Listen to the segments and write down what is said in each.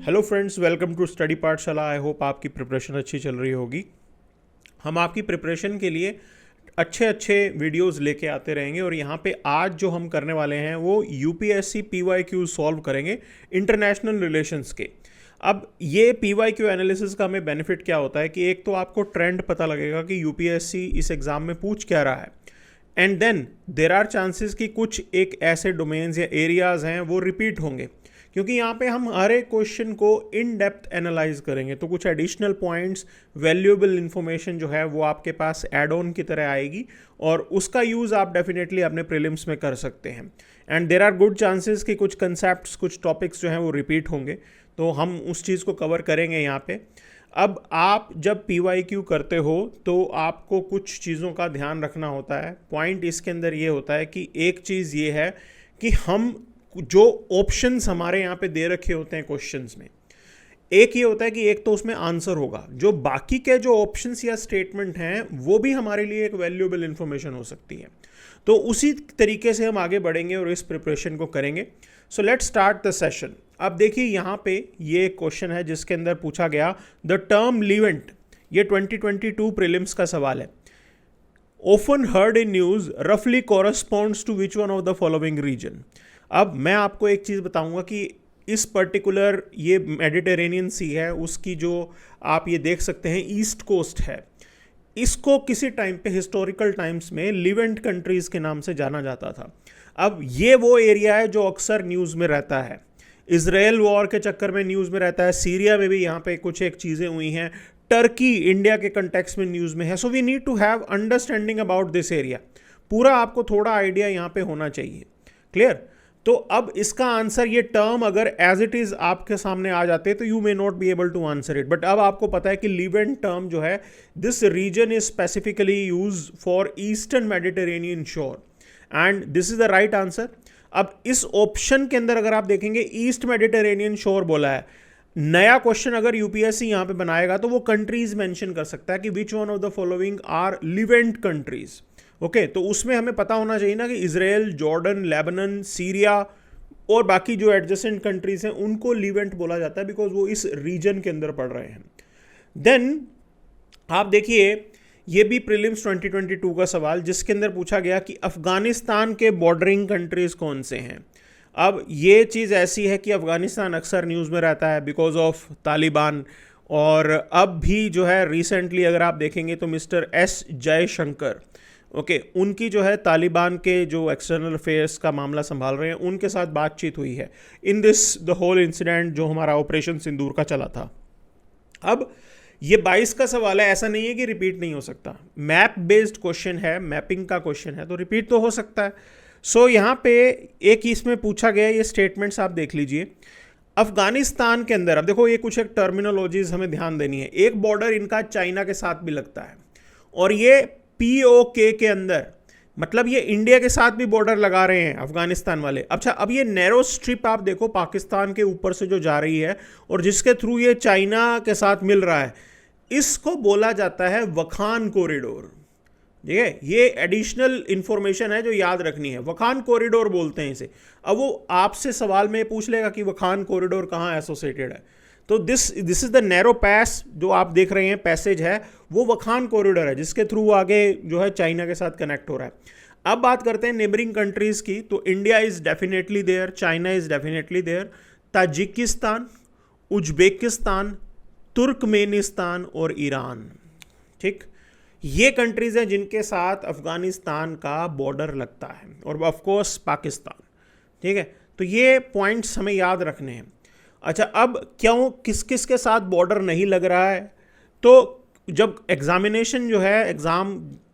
Hello friends, welcome to study Pathshala. I hope आपकी preparation अच्छी चल रही होगी। हम आपकी प्रिपरेशन के लिए अच्छे अच्छे वीडियोस लेके आते रहेंगे और यहाँ पे आज जो हम करने वाले हैं वो यूपीएससी पीवाईक्यू सॉल्व करेंगे इंटरनेशनल रिलेशंस के। अब ये पीवाईक्यू एनालिसिस का हमें बेनिफिट क्या होता है कि एक तो आपको ट्रेंड पता लगेगा कि यूपीएससी इस एग्ज़ाम में पूछ क्या रहा है, and then there are chances कि कुछ एक ऐसे डोमेन्स या एरियाज़ हैं वो रिपीट होंगे, क्योंकि यहाँ पे हम हर एक क्वेश्चन को इन डेप्थ एनालाइज करेंगे तो कुछ एडिशनल पॉइंट्स, वैल्यूएबल इन्फॉर्मेशन जो है वो आपके पास एड ऑन की तरह आएगी और उसका यूज़ आप डेफिनेटली अपने प्रीलिम्स में कर सकते हैं। And there are good chances कि कुछ कंसेप्ट्स, कुछ टॉपिक्स जो हैं वो रिपीट होंगे, तो हम उस चीज़ को कवर करेंगे यहाँ पे। अब आप जब पीवाईक्यू करते हो तो आपको कुछ चीज़ों का ध्यान रखना होता है। पॉइंट इसके अंदर ये होता है कि एक चीज़ ये है कि हम जो ऑप्शंस हमारे यहाँ पे दे रखे होते हैं क्वेश्चंस में, एक ये होता है कि एक तो उसमें आंसर होगा, जो बाकी के जो ऑप्शंस या स्टेटमेंट हैं वो भी हमारे लिए एक वैल्यूएबल इंफॉर्मेशन हो सकती है। तो उसी तरीके से हम आगे बढ़ेंगे और इस प्रिपरेशन को करेंगे। So let's start the session. अब देखिए यहाँ पे ये क्वेश्चन है जिसके अंदर पूछा गया द टर्म लीवेंट, ये 2022 प्रीलिम्स का सवाल है। ऑफन हर्ड इन न्यूज़ रफली corresponds to which one of the following region. अब मैं आपको एक चीज़ बताऊंगा कि इस पर्टिकुलर ये मेडिटेरेनियन सी है, उसकी जो आप ये देख सकते हैं ईस्ट कोस्ट है, इसको किसी टाइम पे हिस्टोरिकल टाइम्स में लिवेंट कंट्रीज़ के नाम से जाना जाता था। अब ये वो एरिया है जो अक्सर न्यूज़ में रहता है, इजराइल वॉर के चक्कर में न्यूज़ में रहता है, सीरिया में भी यहाँ पे कुछ एक चीज़ें हुई हैं, टर्की इंडिया के कंटेक्स्ट में न्यूज़ में है। So we need to have understanding about this area. पूरा आपको थोड़ा आइडिया यहाँ पे होना चाहिए। क्लियर? तो अब इसका आंसर, ये टर्म अगर एज इट इज़ आपके सामने आ जाते तो you may not be able to answer it, but अब आपको पता है कि लिवेंट टर्म जो है, this region is specifically use for eastern Mediterranean shore and this is the right answer. अब इस ऑप्शन के अंदर अगर आप देखेंगे ईस्ट मेडिटेरेनियन शोर बोला है। नया क्वेश्चन अगर यूपीएससी यहाँ पे बनाएगा तो वो कंट्रीज मेंशन कर सकता है कि which one of the following are Levant countries. Okay, तो उसमें हमें पता होना चाहिए ना कि इजराइल, जॉर्डन, लेबनान, सीरिया और बाकी जो एडजेसेंट कंट्रीज हैं उनको लिवेंट बोला जाता है बिकॉज वो इस रीजन के अंदर पड़ रहे हैं। देन आप देखिए ये भी प्रीलिम्स 2022 का सवाल जिसके अंदर पूछा गया कि अफगानिस्तान के बॉर्डरिंग कंट्रीज कौन से हैं। अब ये चीज़ ऐसी है कि अफगानिस्तान अक्सर न्यूज़ में रहता है बिकॉज ऑफ तालिबान, और अब भी जो है रिसेंटली अगर आप देखेंगे तो मिस्टर एस जयशंकर, ओके, उनकी जो है तालिबान के जो एक्सटर्नल अफेयर्स का मामला संभाल रहे हैं, उनके साथ बातचीत हुई है in this the whole incident जो हमारा ऑपरेशन सिंदूर का चला था। अब ये 22 का सवाल है, ऐसा नहीं है कि रिपीट नहीं हो सकता। मैप बेस्ड क्वेश्चन है, मैपिंग का क्वेश्चन है, तो रिपीट तो हो सकता है। सो यहाँ पे एक इसमें पूछा गया, ये स्टेटमेंट्स आप देख लीजिए। अफगानिस्तान के अंदर, अब देखो ये कुछ एक टर्मिनोलॉजीज हमें ध्यान देनी है। एक बॉर्डर इनका चाइना के साथ भी लगता है और ये पीओके के अंदर, मतलब ये इंडिया के साथ भी बॉर्डर लगा रहे हैं अफगानिस्तान वाले। अच्छा, अब ये नैरो स्ट्रिप आप देखो पाकिस्तान के ऊपर से जो जा रही है और जिसके थ्रू ये चाइना के साथ मिल रहा है, इसको बोला जाता है वखान कॉरिडोर। ठीक है, ये एडिशनल इंफॉर्मेशन है जो याद रखनी है, वखान कॉरिडोर बोलते हैं इसे। अब वो आपसे सवाल में पूछ लेगा कि वखान कॉरिडोर कहाँ एसोसिएटेड है, तो दिस इज द नैरो पैस जो आप देख रहे हैं, पैसेज है, वो वखान कॉरिडोर है जिसके थ्रू आगे जो है चाइना के साथ कनेक्ट हो रहा है। अब बात करते हैं नेबरिंग कंट्रीज की, तो India is definitely there, China is definitely there, Tajikistan, Uzbekistan, Turkmenistan और ईरान। ठीक, ये कंट्रीज हैं जिनके साथ अफगानिस्तान का बॉर्डर लगता है, और ऑफ कोर्स पाकिस्तान। ठीक है, तो ये पॉइंट्स हमें याद रखने हैं। अच्छा, अब क्यों किस किस के साथ बॉर्डर नहीं लग रहा है, तो जब एग्जामिनेशन जो है एग्ज़ाम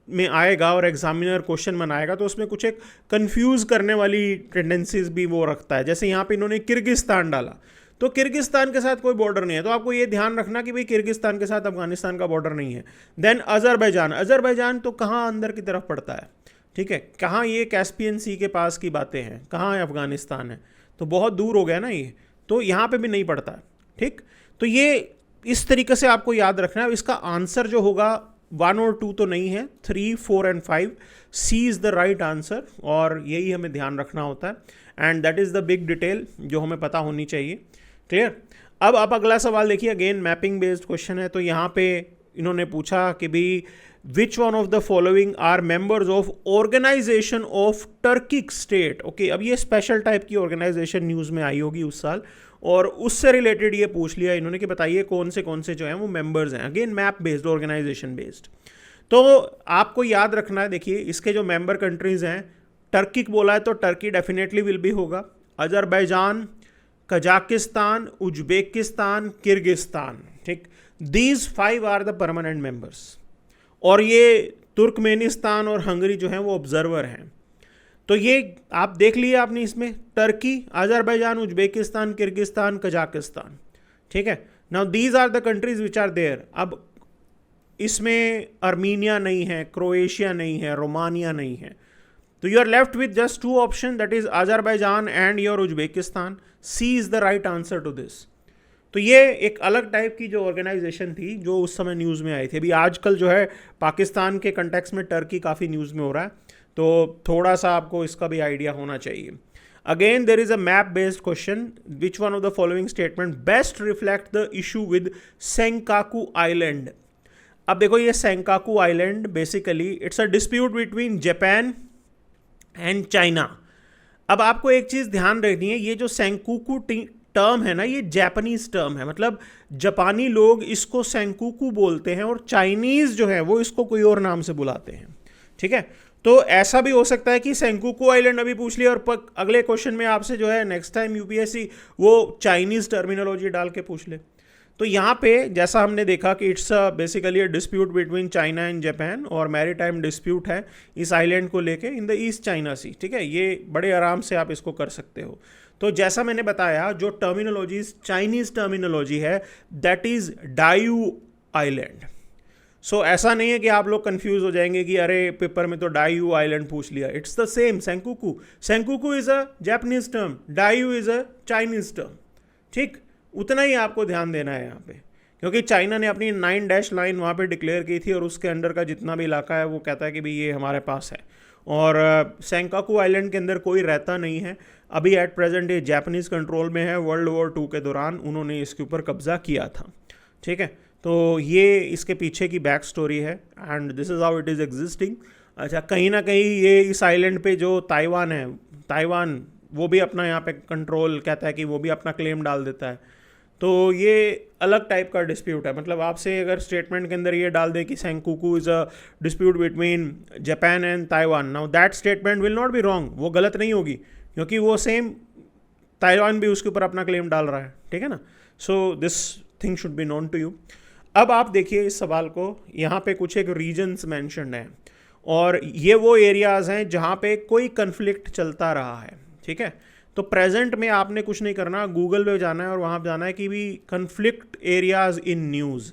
में आएगा और एग्जामिनर क्वेश्चन बनाएगा तो उसमें कुछ एक कंफ्यूज करने वाली टेंडेंसीज भी वो रखता है। जैसे यहाँ पे इन्होंने किर्गिस्तान डाला, तो किर्गिस्तान के साथ कोई बॉर्डर नहीं है, तो आपको ये ध्यान रखना कि भाई किर्गिस्तान के साथ अफगानिस्तान का बॉर्डर नहीं है। देन अजरबैजान, अजरबैजान तो कहाँ अंदर की तरफ पड़ता है, ठीक है, कहाँ ये कैस्पियन सी के पास की बातें हैं, कहाँ है अफगानिस्तान है, तो बहुत दूर हो गया ना ये, तो यहाँ पे भी नहीं पड़ता है। ठीक, तो ये इस तरीके से आपको याद रखना है। इसका आंसर जो होगा 1 और 2 तो नहीं है, 3, 4 and 5, C is the right answer, और यही हमें ध्यान रखना होता है। And that is the big detail जो हमें पता होनी चाहिए। क्लियर? अब आप अगला सवाल देखिए, अगेन मैपिंग बेस्ड क्वेश्चन है। तो यहाँ पे इन्होंने पूछा कि भी which one of the following are members of organization of Turkic state. Okay, अब ये स्पेशल टाइप की ऑर्गेनाइजेशन न्यूज़ में आई होगी उस साल, और उससे रिलेटेड ये पूछ लिया इन्होंने कि बताइए कौन से जो हैं वो मेंबर्स हैं। Again map based, organization based. तो आपको याद रखना है, देखिए इसके जो मेंबर कंट्रीज हैं, टर्किक बोला है तो टर्की डेफिनेटली विल भी होगा, अजरबैजान, कजाकिस्तान, उज्बेकिस्तान, किर्गिस्तान, ठीक, these 5 are the permanent members. और ये तुर्कमेनिस्तान और हंगरी जो हैं वो ऑब्जर्वर हैं। तो ये आप देख लिए आपने, इसमें Turkey, Azerbaijan, Uzbekistan, Kyrgyzstan, Kazakhstan, ठीक है। Now these are the countries which are there. अब इसमें अर्मीनिया नहीं है, क्रोएशिया नहीं है, रोमानिया नहीं है, तो you are left with just 2 option, that is Azerbaijan and your Uzbekistan. C is the right answer to this. तो ये एक अलग टाइप की जो ऑर्गेनाइजेशन थी जो उस समय न्यूज़ में आई थी। अभी आजकल जो है पाकिस्तान के कंटेक्स्ट में टर्की काफ़ी न्यूज़ में हो रहा है, तो थोड़ा सा आपको इसका भी आइडिया होना चाहिए। Again there is a map based question, which one of the following statement best reflect the issue with Senkaku island. अब देखो ये Senkaku island basically it's a dispute between Japan and China. अब आपको एक चीज़ ध्यान रखनी है, ये जो सेंकाकू टर्म है ना, ये जापानीज टर्म है, मतलब जापानी लोग इसको सेंकाकू बोलते हैं और चाइनीज़ जो है वो इसको कोई और नाम से बुलाते हैं, ठीक है। तो ऐसा भी हो सकता है कि सेंकाकू आइलैंड अभी पूछ लिया और अगले क्वेश्चन में आपसे जो है नेक्स्ट टाइम यूपीएससी वो चाइनीज़ टर्मिनोलॉजी डाल के पूछ ले। तो यहाँ पे जैसा हमने देखा कि it's basically a dispute between China and Japan, और मैरीटाइम डिस्प्यूट है इस आइलैंड को लेके इन द ईस्ट चाइना सी, ठीक है। ये बड़े आराम से आप इसको कर सकते हो। तो जैसा मैंने बताया, जो टर्मिनोलॉजी चाइनीज़ टर्मिनोलॉजी है दैट इज़ डायू आइलैंड। सो ऐसा नहीं है कि आप लोग कंफ्यूज हो जाएंगे कि अरे पेपर में तो डायू आइलैंड पूछ लिया। It's the same, Senkaku. Senkaku is a Japanese term, Diaoyu is a Chinese term, ठीक। उतना ही आपको ध्यान देना है यहाँ पे, क्योंकि चाइना ने अपनी 9 डैश लाइन वहाँ पे डिक्लेयर की थी और उसके अंडर का जितना भी इलाका है वो कहता है कि भाई ये हमारे पास है। और सेंकाकू आइलैंड के अंदर कोई रहता नहीं है अभी, एट प्रेजेंट ये जापानीज़ कंट्रोल में है। वर्ल्ड वॉर 2 के दौरान उन्होंने इसके ऊपर कब्जा किया था, ठीक है। तो ये इसके पीछे की बैक स्टोरी है and this is how it is existing. अच्छा, कहीं ना कहीं ये इस आइलैंड पे जो ताइवान है, ताइवान वो भी अपना यहाँ पे कंट्रोल कहता है कि वो भी अपना क्लेम डाल देता है। तो ये अलग टाइप का डिस्प्यूट है। मतलब आपसे अगर स्टेटमेंट के अंदर ये डाल दे कि Senkaku is a dispute between Japan and Taiwan, now that statement will not be wrong, वो गलत नहीं होगी, क्योंकि वो सेम ताइवान भी उसके ऊपर अपना क्लेम डाल रहा है, ठीक है ना। So this thing should be known to you. अब आप देखिए इस सवाल को, यहाँ पे कुछ एक रीजन्स मैंशनड हैं और ये वो एरियाज़ हैं जहाँ पे कोई कन्फ्लिक्ट चलता रहा है, ठीक है। तो प्रेजेंट में आपने कुछ नहीं करना, गूगल पे जाना है और वहाँ जाना है कि भी कन्फ्लिक्ट एरियाज़ इन न्यूज़।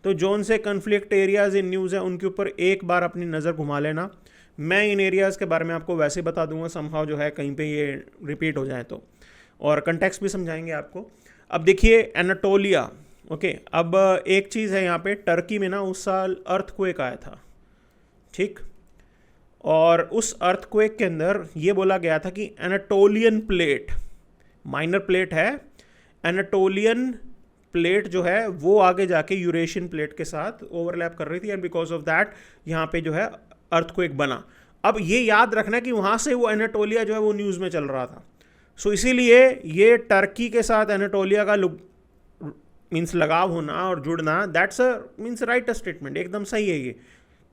तो जोन से कन्फ्लिक्ट एरियाज़ इन न्यूज़ है उनके ऊपर एक बार अपनी नज़र घुमा लेना। मैं इन एरियाज़ के बारे में आपको वैसे बता दूंगा, समहाउ जो है कहीं पे ये रिपीट हो जाए तो, और कंटेक्स्ट भी समझाएंगे आपको। अब देखिए एनाटोलिया, ओके। अब एक चीज़ है यहाँ पे, टर्की में ना उस साल अर्थक्वेक आया था, ठीक। और उस अर्थक्वेक के अंदर ये बोला गया था कि एनाटोलियन प्लेट, माइनर प्लेट है, एनाटोलियन प्लेट जो है वो आगे जाके यूरेशियन प्लेट के साथ ओवरलैप कर रही थी एंड बिकॉज ऑफ दैट यहाँ पे जो है अर्थक्वेक बना। अब ये याद रखना कि वहाँ से वो एनाटोलिया जो है वो न्यूज़ में चल रहा था। सो इसीलिए ये टर्की के साथ एनाटोलिया का मीन्स लगाव होना और जुड़ना, that's a means right statement, एकदम सही है ये,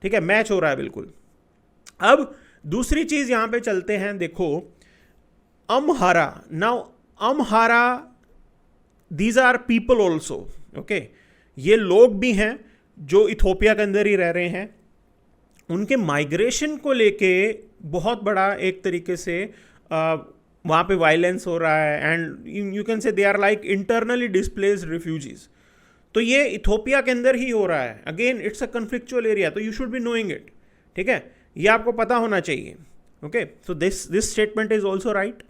ठीक है, मैच हो रहा है बिल्कुल। अब दूसरी चीज़ यहाँ पे चलते हैं, देखो Amhara. Now Amhara, these are people also, okay. ये लोग भी हैं जो इथोपिया के अंदर ही रह रहे हैं। उनके माइग्रेशन को लेके बहुत बड़ा एक तरीके से वहाँ पे वायलेंस हो रहा है and you can say they are like internally displaced refugees. तो ये इथोपिया के अंदर ही हो रहा है। Again it's a conflictual area, so you should be knowing it, ठीक है, ये आपको पता होना चाहिए, okay. So this statement is also right.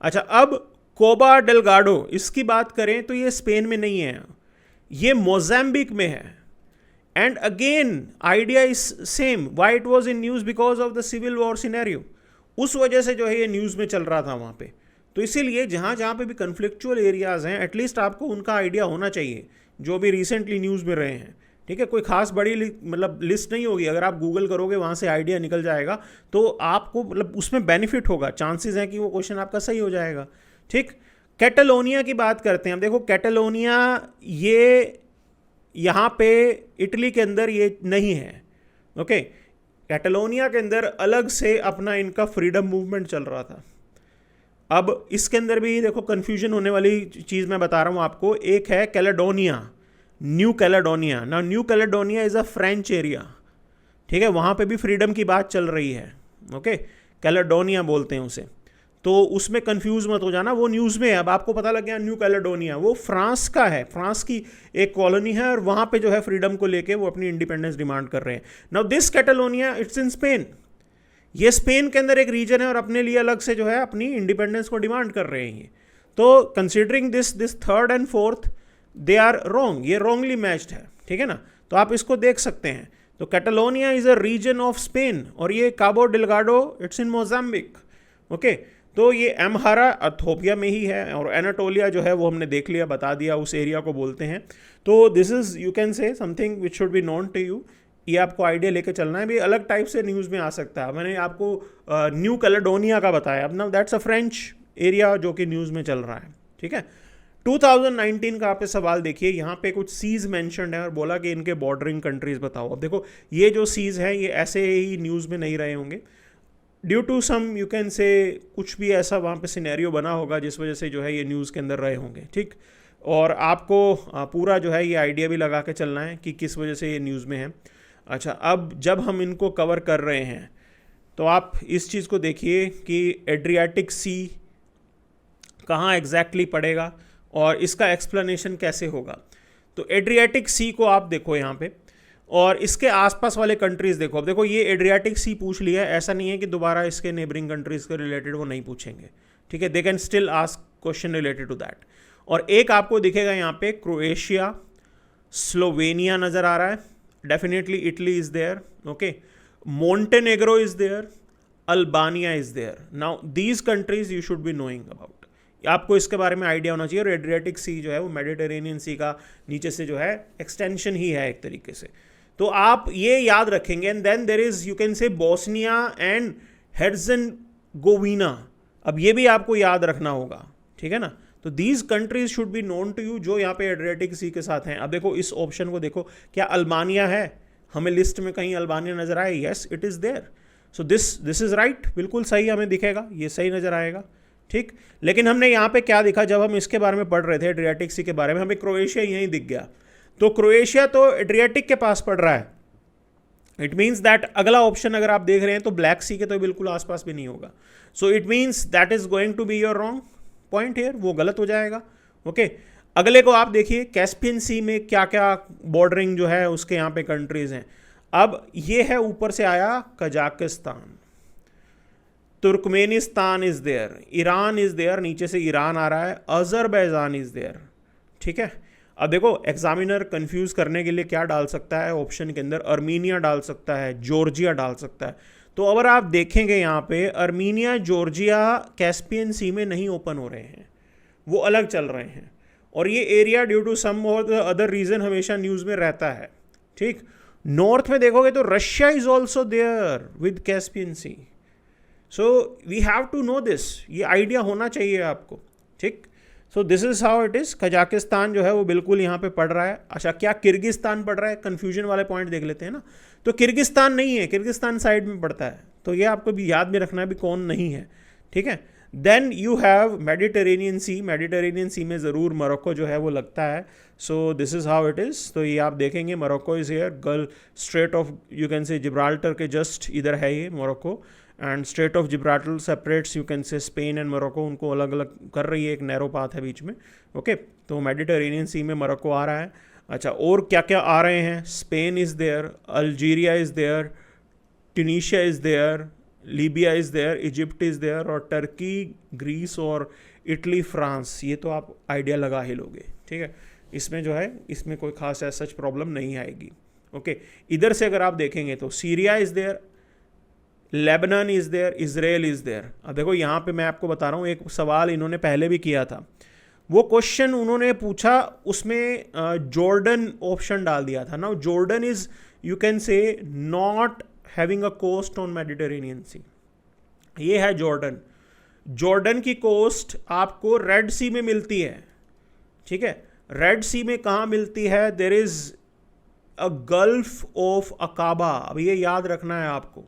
अच्छा, अब कोबा डेलगाडो, इसकी बात करें तो ये स्पेन में नहीं है, ये मोजाम्बिक में है। And again idea is same, why it was in news because of the civil war scenario. उस वजह से जो है ये न्यूज़ में चल रहा था वहाँ पे। तो इसीलिए जहाँ जहाँ पे भी कन्फ्लिक्चुअल एरियाज़ हैं एटलीस्ट आपको उनका आइडिया होना चाहिए, जो भी रिसेंटली न्यूज़ में रहे हैं। ठीक है, कोई खास बड़ी मतलब लिस्ट नहीं होगी, अगर आप गूगल करोगे वहाँ से आइडिया निकल जाएगा, तो आपको मतलब उसमें बेनिफिट होगा, चांसेस हैं कि वो क्वेश्चन आपका सही हो जाएगा। ठीक, कैटलोनिया की बात करते हैं। अब देखो कैटलोनिया ये यहाँ पे इटली के अंदर ये नहीं है। ओके, कैटलोनिया के अंदर अलग से अपना इनका फ्रीडम मूवमेंट चल रहा था। अब इसके अंदर भी देखो कन्फ्यूजन होने वाली चीज़ मैं बता रहा हूँ आपको। एक है कैलेडोनिया, न्यू कैलेडोनिया। ना new Caledonia is a French area. ठीक है, वहाँ पे भी फ्रीडम की बात चल रही है। ओके, कैलेडोनिया बोलते हैं उसे, तो उसमें कंफ्यूज मत हो जाना, वो न्यूज़ में है। अब आपको पता लग गया न्यू कैलेडोनिया वो फ्रांस का है, फ्रांस की एक कॉलोनी है, और वहाँ पे जो है फ्रीडम को लेके वो अपनी इंडिपेंडेंस डिमांड कर रहे हैं। Now this Catalonia it's in Spain, ये स्पेन के अंदर एक रीजन है और अपने लिए अलग से जो है अपनी इंडिपेंडेंस को डिमांड कर रहे हैं। तो considering this third and fourth they are wrong, ये रॉन्गली मैच्ड है। ठीक है ना, तो आप इसको देख सकते हैं। तो Catalonia is a region of Spain, और ये Cabo Delgado it's in Mozambique. Okay, तो ये एमहारा अथोपिया में ही है, और एनाटोलिया जो है वो हमने देख लिया, बता दिया उस एरिया को बोलते हैं। तो this is you can say something which should be known to you. ये आपको आइडिया लेके चलना है भी, अलग टाइप से न्यूज़ में आ सकता है। मैंने आपको न्यू कैलेडोनिया का बताया, अब ना दैट्स अ फ्रेंच एरिया जो कि न्यूज़ में चल रहा है। ठीक है, 2019 का आप पे सवाल देखिए, यहाँ पे कुछ सीज मेंशन्ड है और बोला कि इनके बॉर्डरिंग कंट्रीज बताओ। अब देखो ये जो सीज है ये ऐसे ही न्यूज़ में नहीं रहे होंगे, due to some you can say कुछ भी ऐसा वहाँ पे सिनेरियो बना होगा जिस वजह से जो है ये न्यूज़ के अंदर रहे होंगे। ठीक, और आपको पूरा जो है ये आइडिया भी लगा के चलना है कि किस वजह से ये न्यूज़ में है। अच्छा, अब जब हम इनको कवर कर रहे हैं तो आप इस चीज़ को देखिए कि एड्रियाटिक सी कहाँ एग्जैक्टली पड़ेगा और इसका एक्सप्लेनेशन कैसे होगा। तो एड्रियाटिक सी को आप देखो यहाँ पे, और इसके आसपास वाले कंट्रीज़ देखो। अब देखो ये एड्रियाटिक सी पूछ लिया है, ऐसा नहीं है कि दोबारा इसके नेबरिंग कंट्रीज़ के रिलेटेड वो नहीं पूछेंगे। ठीक है, they can still ask question related to that. और एक आपको दिखेगा यहाँ पे क्रोएशिया, स्लोवेनिया नज़र आ रहा है, definitely Italy is there. Okay, Montenegro is there, Albania is there. Now these countries you should be knowing about, आपको इसके बारे में आइडिया होना चाहिए। और एड्रियाटिक सी जो है वो मेडिटेरेनियन सी का नीचे से जो है एक्सटेंशन ही है एक तरीके से, तो आप ये याद रखेंगे। And then there is you can say Bosnia and Herzegovina, अब ये भी आपको याद रखना होगा। ठीक है ना, तो these countries should be known to you जो यहाँ पे एड्रियाटिक सी के साथ हैं। अब देखो इस ऑप्शन को देखो, क्या अल्बानिया है? हमें लिस्ट में कहीं अल्बानिया नजर आए? Yes it is there. So this is right, बिल्कुल सही हमें दिखेगा, ये सही नज़र आएगा। ठीक, लेकिन हमने यहाँ पे क्या देखा, जब हम इसके बारे में पढ़ रहे थे एड्रियाटिक सी के बारे में, हमें क्रोएशिया यहीं दिख गया। तो क्रोएशिया तो एड्रियाटिक के पास पड़ रहा है, इट मीन्स दैट अगला ऑप्शन अगर आप देख रहे हैं तो ब्लैक सी के तो बिल्कुल आसपास भी नहीं होगा। So it means that is going to be your wrong point here, वो गलत हो जाएगा। ओके, अगले को आप देखिए, कैस्पियन सी में क्या क्या बॉर्डरिंग जो है उसके यहाँ पे कंट्रीज हैं। अब ये है ऊपर से आया Kazakhstan, Turkmenistan is there, Iran is there, नीचे से ईरान आ रहा है, अजरबैजान इज देयर। ठीक है, अब देखो एग्जामिनर कंफ्यूज करने के लिए क्या डाल सकता है ऑप्शन के अंदर, अर्मीनिया डाल सकता है, जॉर्जिया डाल सकता है। तो अगर आप देखेंगे यहाँ पे अर्मीनिया जॉर्जिया कैस्पियन सी में नहीं ओपन हो रहे हैं, वो अलग चल रहे हैं, और ये एरिया ड्यू टू सम और अदर रीजन हमेशा न्यूज़ में रहता है। ठीक, नॉर्थ में देखोगे तो Russia is also there with Caspian Sea. So we have to know this, ये आइडिया होना चाहिए आपको। ठीक, so this is how it is. Kazakhstan जो है वो बिल्कुल यहाँ पे पड़ रहा है। अच्छा, क्या किर्गिस्तान पड़ रहा है? कन्फ्यूजन वाले पॉइंट देख लेते हैं ना। तो किर्गिस्तान नहीं है, किर्गिस्तान साइड में पड़ता है, तो ये आपको भी याद में रखना है भी कौन नहीं है। ठीक है, then you have Mediterranean Sea, Mediterranean Sea में ज़रूर मोरक्को जो है वो लगता है। So this is how it is. तो ये आप देखेंगे Morocco is here, gulf strait of you can say Gibraltar के जस्ट इधर है ये Morocco, and strait of Gibraltar separates you can say Spain and Morocco, उनको अलग अलग कर रही है, एक नैरो पाथ है बीच में। ओके, तो मेडिटेरेनियन सी में मोरक्को आ रहा है। अच्छा, और क्या क्या आ रहे हैं? Spain is there, Algeria is there, Tunisia is there, Libya is there, Egypt is there, और टर्की, ग्रीस और इटली, फ्रांस। ये तो आप आइडिया लगा ही लोगे। ठीक है, इसमें जो है इसमें कोई खास ऐसा सच प्रॉब्लम नहीं आएगी। ओके, इधर से अगर आप देखेंगे तो Syria is there, Lebanon is there, Israel is there. अब देखो यहाँ पे मैं आपको बता रहा हूँ, एक सवाल इन्होंने पहले भी किया था, वो क्वेश्चन उन्होंने पूछा, उसमें जॉर्डन ऑप्शन डाल दिया था ना। Jordan is, you can say, not having a coast on Mediterranean Sea. ये है जॉर्डन। जॉर्डन की कोस्ट आपको रेड सी में मिलती है, ठीक है। रेड सी में कहाँ मिलती है? There is a Gulf of Aqaba. अब ये याद रखना है आपको,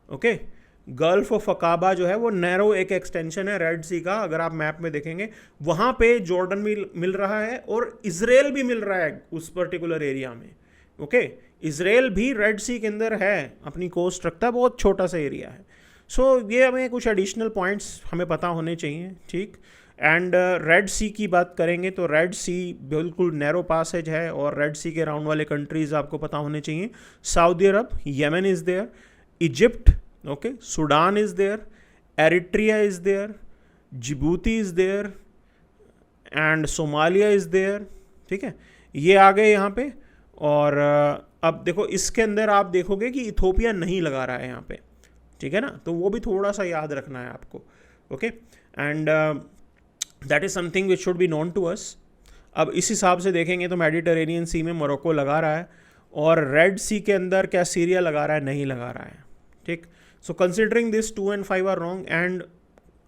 ओके। गल्फ ऑफ अकाबा जो है वो नैरो एक एक्सटेंशन है रेड सी का, अगर आप मैप में देखेंगे वहाँ पे जॉर्डन भी मिल रहा है और इजराइल भी मिल रहा है उस पर्टिकुलर एरिया में, ओके। इजराइल भी रेड सी के अंदर है, अपनी कोस्ट रखता है, बहुत छोटा सा एरिया है। सो ये हमें कुछ एडिशनल पॉइंट्स हमें पता होने चाहिए, ठीक। एंड रेड सी की बात करेंगे तो रेड सी बिल्कुल नैरो पासेज है और रेड सी के राउंड वाले कंट्रीज़ आपको पता होने चाहिए। Saudi Arabia, Yemen is there, Egypt, okay, Sudan is there, Eritrea is there, Djibouti is there and Somalia is there, ठीक है। ये आ गए यहाँ पे। और अब देखो इसके अंदर आप देखोगे कि इथोपिया नहीं लगा रहा है यहाँ पे, ठीक है ना, तो वो भी थोड़ा सा याद रखना है आपको, okay. And that is something which should be known to us. अब इस हिसाब से देखेंगे तो मेडिटेरेनियन सी में मोरक्को लगा रहा है और रेड सी के अंदर क्या सीरिया लगा रहा है? नहीं लगा रहा है, ठीक। So considering this 2 and 5 are wrong and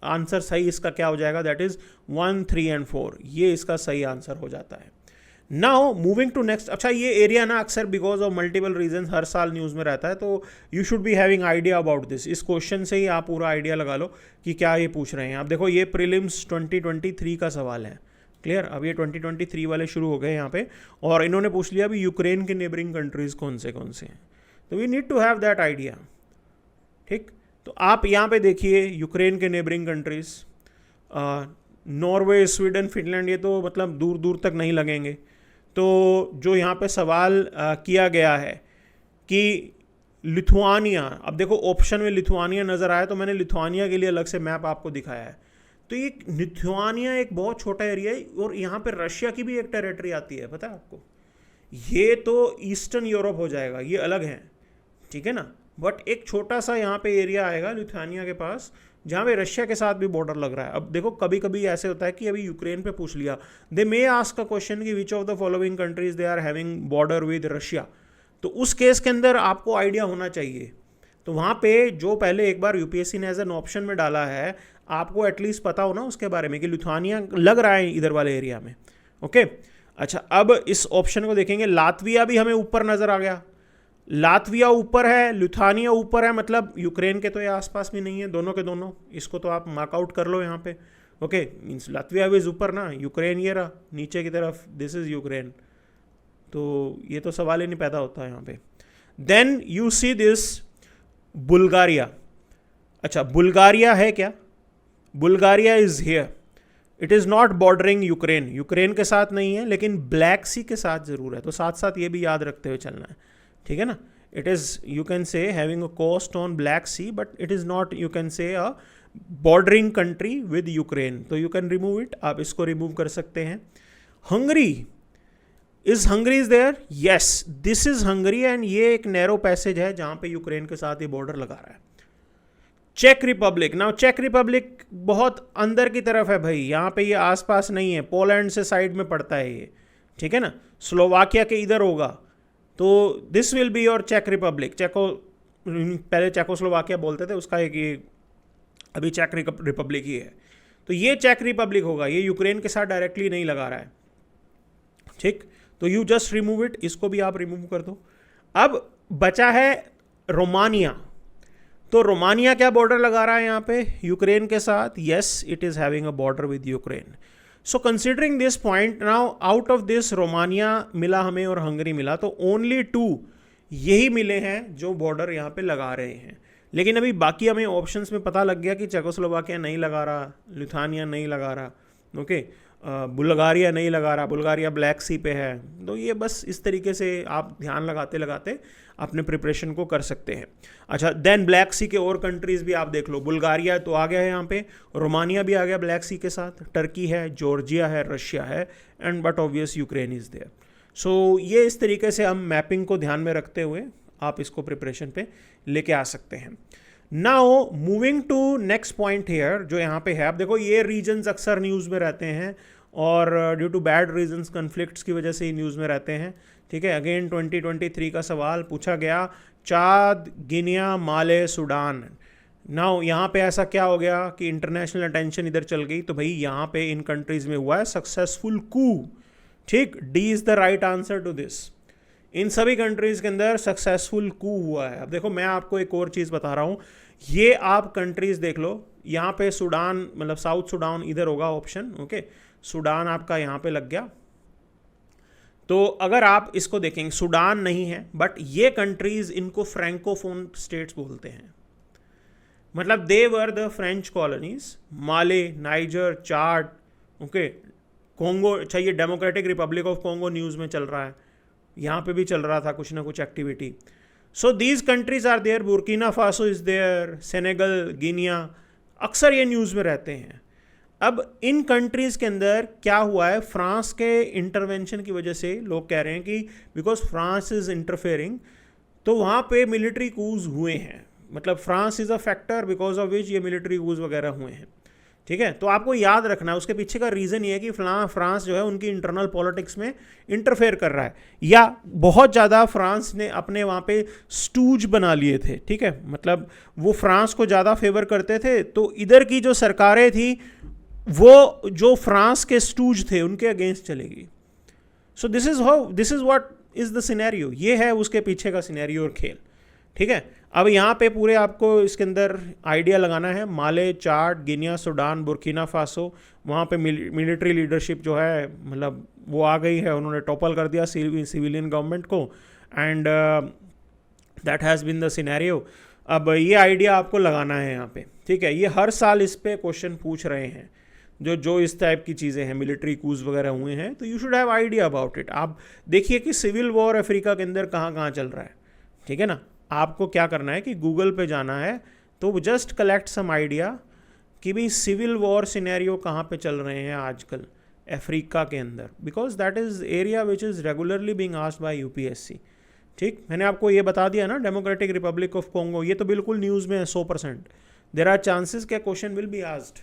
answer सही इसका क्या हो जाएगा? दैट इज़ 1, 3 and 4, ये इसका सही आंसर हो जाता है। Now moving to next. अच्छा, ये एरिया ना अक्सर बिकॉज ऑफ मल्टीपल रीजन हर साल न्यूज़ में रहता है, तो you should be having idea about this. इस क्वेश्चन से ही आप पूरा आइडिया लगा लो कि क्या ये पूछ रहे हैं। आप देखो ये प्रीलिम्स 2023 का सवाल है, क्लियर। अब ये 2023 वाले शुरू हो गए यहाँ पे और इन्होंने पूछ लिया अभी यूक्रेन के नेबरिंग कंट्रीज़ कौन से हैं, तो we need to have that idea, ठीक। तो आप यहाँ पे देखिए यूक्रेन के neighbouring countries, Norway, Sweden, Finland, ये तो मतलब दूर दूर तक नहीं लगेंगे। तो जो यहाँ पे सवाल किया गया है कि लिथुआनिया, अब देखो ऑप्शन में लिथुआनिया नज़र आया तो मैंने लिथुआनिया के लिए अलग से मैप आपको दिखाया है। तो ये लिथुआनिया एक बहुत छोटा एरिया है और यहाँ पे रशिया की भी एक टेरिटरी आती है, पता है आपको। ये तो ईस्टर्न यूरोप हो जाएगा, ये अलग है, ठीक है ना। बट एक छोटा सा यहाँ पे एरिया आएगा लिथुआनिया के पास जहाँ पे रशिया के साथ भी बॉर्डर लग रहा है। अब देखो कभी कभी ऐसे होता है कि अभी यूक्रेन पे पूछ लिया, दे मे आस्क अ क्वेश्चन कि which of the following countries they are having border with Russia, तो उस केस के अंदर आपको आइडिया होना चाहिए। तो वहाँ पे जो पहले एक बार यूपीएससी ने एज एन ऑप्शन में डाला है, आपको एटलीस्ट पता हो ना उसके बारे में कि लिथुआनिया लग रहा है इधर वाले एरिया में, ओके। अच्छा, अब इस ऑप्शन को देखेंगे, लातविया भी हमें ऊपर नज़र आ गया, लातविया ऊपर है, लिथुआनिया ऊपर है, मतलब यूक्रेन के तो ये आसपास भी नहीं है, दोनों के दोनों। इसको तो आप मार्कआउट कर लो यहाँ पे, ओके। मीन्स लातविया भी ऊपर ना, यूक्रेन ये रहा नीचे की तरफ, दिस इज़ यूक्रेन। तो ये तो सवाल ही नहीं पैदा होता है यहाँ पे। Then you see this Bulgaria. अच्छा, बुल्गारिया है क्या? Bulgaria is here, it is not bordering Ukraine, Ukraine के साथ नहीं है लेकिन ब्लैक सी के साथ ज़रूर है। तो साथ साथ ये भी याद रखते हुए चलना है, ठीक है ना। It is, you can say, having a coast on Black Sea, but it is not, you can say, a bordering country with Ukraine. So you can remove it, आप इसको रिमूव कर सकते हैं। Hungary, is Hungary is there? Yes, this is Hungary and ये एक narrow passage है जहाँ पे यूक्रेन के साथ ये बॉर्डर लगा रहा है। Check Republic, now check Republic बहुत अंदर की तरफ है भाई, यहाँ पे ये आसपास नहीं है, पोलैंड से साइड में पड़ता है ये, ठीक है ना। स्लोवाकिया के इधर होगा, तो दिस विल बी योर चेक रिपब्लिक। चेको, पहले चेकोस्लोवाकिया बोलते थे, उसका एक ये अभी चेक रिपब्लिक ही है। तो ये चेक रिपब्लिक होगा, ये यूक्रेन के साथ डायरेक्टली नहीं लगा रहा है, ठीक। तो यू जस्ट रिमूव इट, इसको भी आप रिमूव कर दो। अब बचा है रोमानिया। तो रोमानिया क्या बॉर्डर लगा रहा है यहाँ पे यूक्रेन के साथ? Yes, it is having a border with Ukraine. So considering this point, now out of this Romania मिला हमें और हंगरी मिला, तो ओनली 2 यही मिले हैं जो बॉर्डर यहाँ पे लगा रहे हैं। लेकिन अभी बाकी हमें ऑप्शंस में पता लग गया कि चेकोस्लोवाकिया नहीं लगा रहा, लिथुआनिया नहीं लगा रहा, ओके, बुल्गारिया नहीं लगा रहा, बुल्गारिया ब्लैक सी पे है। तो ये बस इस तरीके से आप ध्यान लगाते लगाते अपने प्रिपरेशन को कर सकते हैं। अच्छा, देन ब्लैक सी के और कंट्रीज़ भी आप देख लो, बुल्गारिया तो आ गया है यहाँ पे, रोमानिया भी आ गया ब्लैक सी के साथ, टर्की है, जॉर्जिया है, रशिया है, and but obvious Ukraine is there. So ये इस तरीके से हम मैपिंग को ध्यान में रखते हुए आप इसको प्रिपरेशन पे लेके आ सकते हैं। Now moving to next point here, जो यहाँ पे है, आप देखो ये रीजन्स अक्सर न्यूज़ में रहते हैं और due to bad reasons conflicts की वजह से ही न्यूज़ में रहते हैं। ठीक है, अगेन 2023 का सवाल पूछा गया, चाद, गिनिया, माले, सूडान। नाउ यहाँ पे ऐसा क्या हो गया कि इंटरनेशनल अटेंशन इधर चल गई, तो भाई यहाँ पे इन कंट्रीज़ में हुआ है सक्सेसफुल कू। ठीक, D is the right answer to this. इन सभी कंट्रीज़ के अंदर सक्सेसफुल कू हुआ है। अब देखो मैं आपको एक और चीज़ बता रहा हूँ, ये आप कंट्रीज़ देख लो, यहाँ पे सूडान मतलब साउथ सूडान इधर होगा ऑप्शन, ओके, सूडान आपका यहाँ पे लग गया। तो अगर आप इसको देखेंगे, सूडान नहीं है, बट ये कंट्रीज़ इनको फ्रैंकोफोन स्टेट्स बोलते हैं, मतलब they were the French colonies. Mali, Niger, Chad, okay, Congo, अच्छा ये Democratic Republic of Congo news में चल रहा है, यहाँ पे भी चल रहा था कुछ ना कुछ activity. So these countries are there, Burkina Faso is there, Senegal, Guinea, अक्सर ये न्यूज़ में रहते हैं। अब इन कंट्रीज़ के अंदर क्या हुआ है, फ्रांस के इंटरवेंशन की वजह से लोग कह रहे हैं कि बिकॉज फ्रांस इज़ इंटरफेयरिंग, तो वहाँ पे मिलिट्री कूज हुए हैं, मतलब France is a factor because of which ये मिलिट्री कूज वगैरह हुए हैं। ठीक है, तो आपको याद रखना है उसके पीछे का रीज़न ये है कि फ्रांस जो है उनकी इंटरनल पॉलिटिक्स में इंटरफेयर कर रहा है, या बहुत ज़्यादा फ्रांस ने अपने वहाँ पे स्टूज बना लिए थे। ठीक है, मतलब वो फ्रांस को ज़्यादा फेवर करते थे, तो इधर की जो सरकारें थी वो जो फ्रांस के स्टूज थे उनके अगेंस्ट चलेगी। सो this is what is the scenario, ये है उसके पीछे का सिनेरियो और खेल। ठीक है, अब यहाँ पे पूरे आपको इसके अंदर आइडिया लगाना है, माले, चाड, गिनिया, सूडान, बुर्किना फासो, वहाँ पे मिलिट्री लीडरशिप जो है मतलब वो आ गई है, उन्होंने टॉपल कर दिया सिविलियन गवर्नमेंट को, and that has been the scenario. अब ये आइडिया आपको लगाना है यहाँ पे। ठीक है, ये हर साल इस पे क्वेश्चन पूछ रहे हैं, जो इस टाइप की चीज़ें हैं, मिलिट्री कूज वगैरह हुए हैं, तो you should have idea about it. आप देखिए कि सिविल वॉर अफ्रीका के अंदर कहाँ कहाँ चल रहा है। ठीक है ना, आपको क्या करना है कि गूगल पे जाना है, तो जस्ट कलेक्ट सम आइडिया कि भाई सिविल वॉर सिनेरियो कहाँ पे चल रहे हैं आजकल अफ्रीका के अंदर, because that is area which is regularly being asked by UPSC. ठीक, मैंने आपको ये बता दिया ना, डेमोक्रेटिक रिपब्लिक ऑफ कोंगो, ये तो बिल्कुल न्यूज़ में है 100%। देर आर चांसेस क्या question will be asked.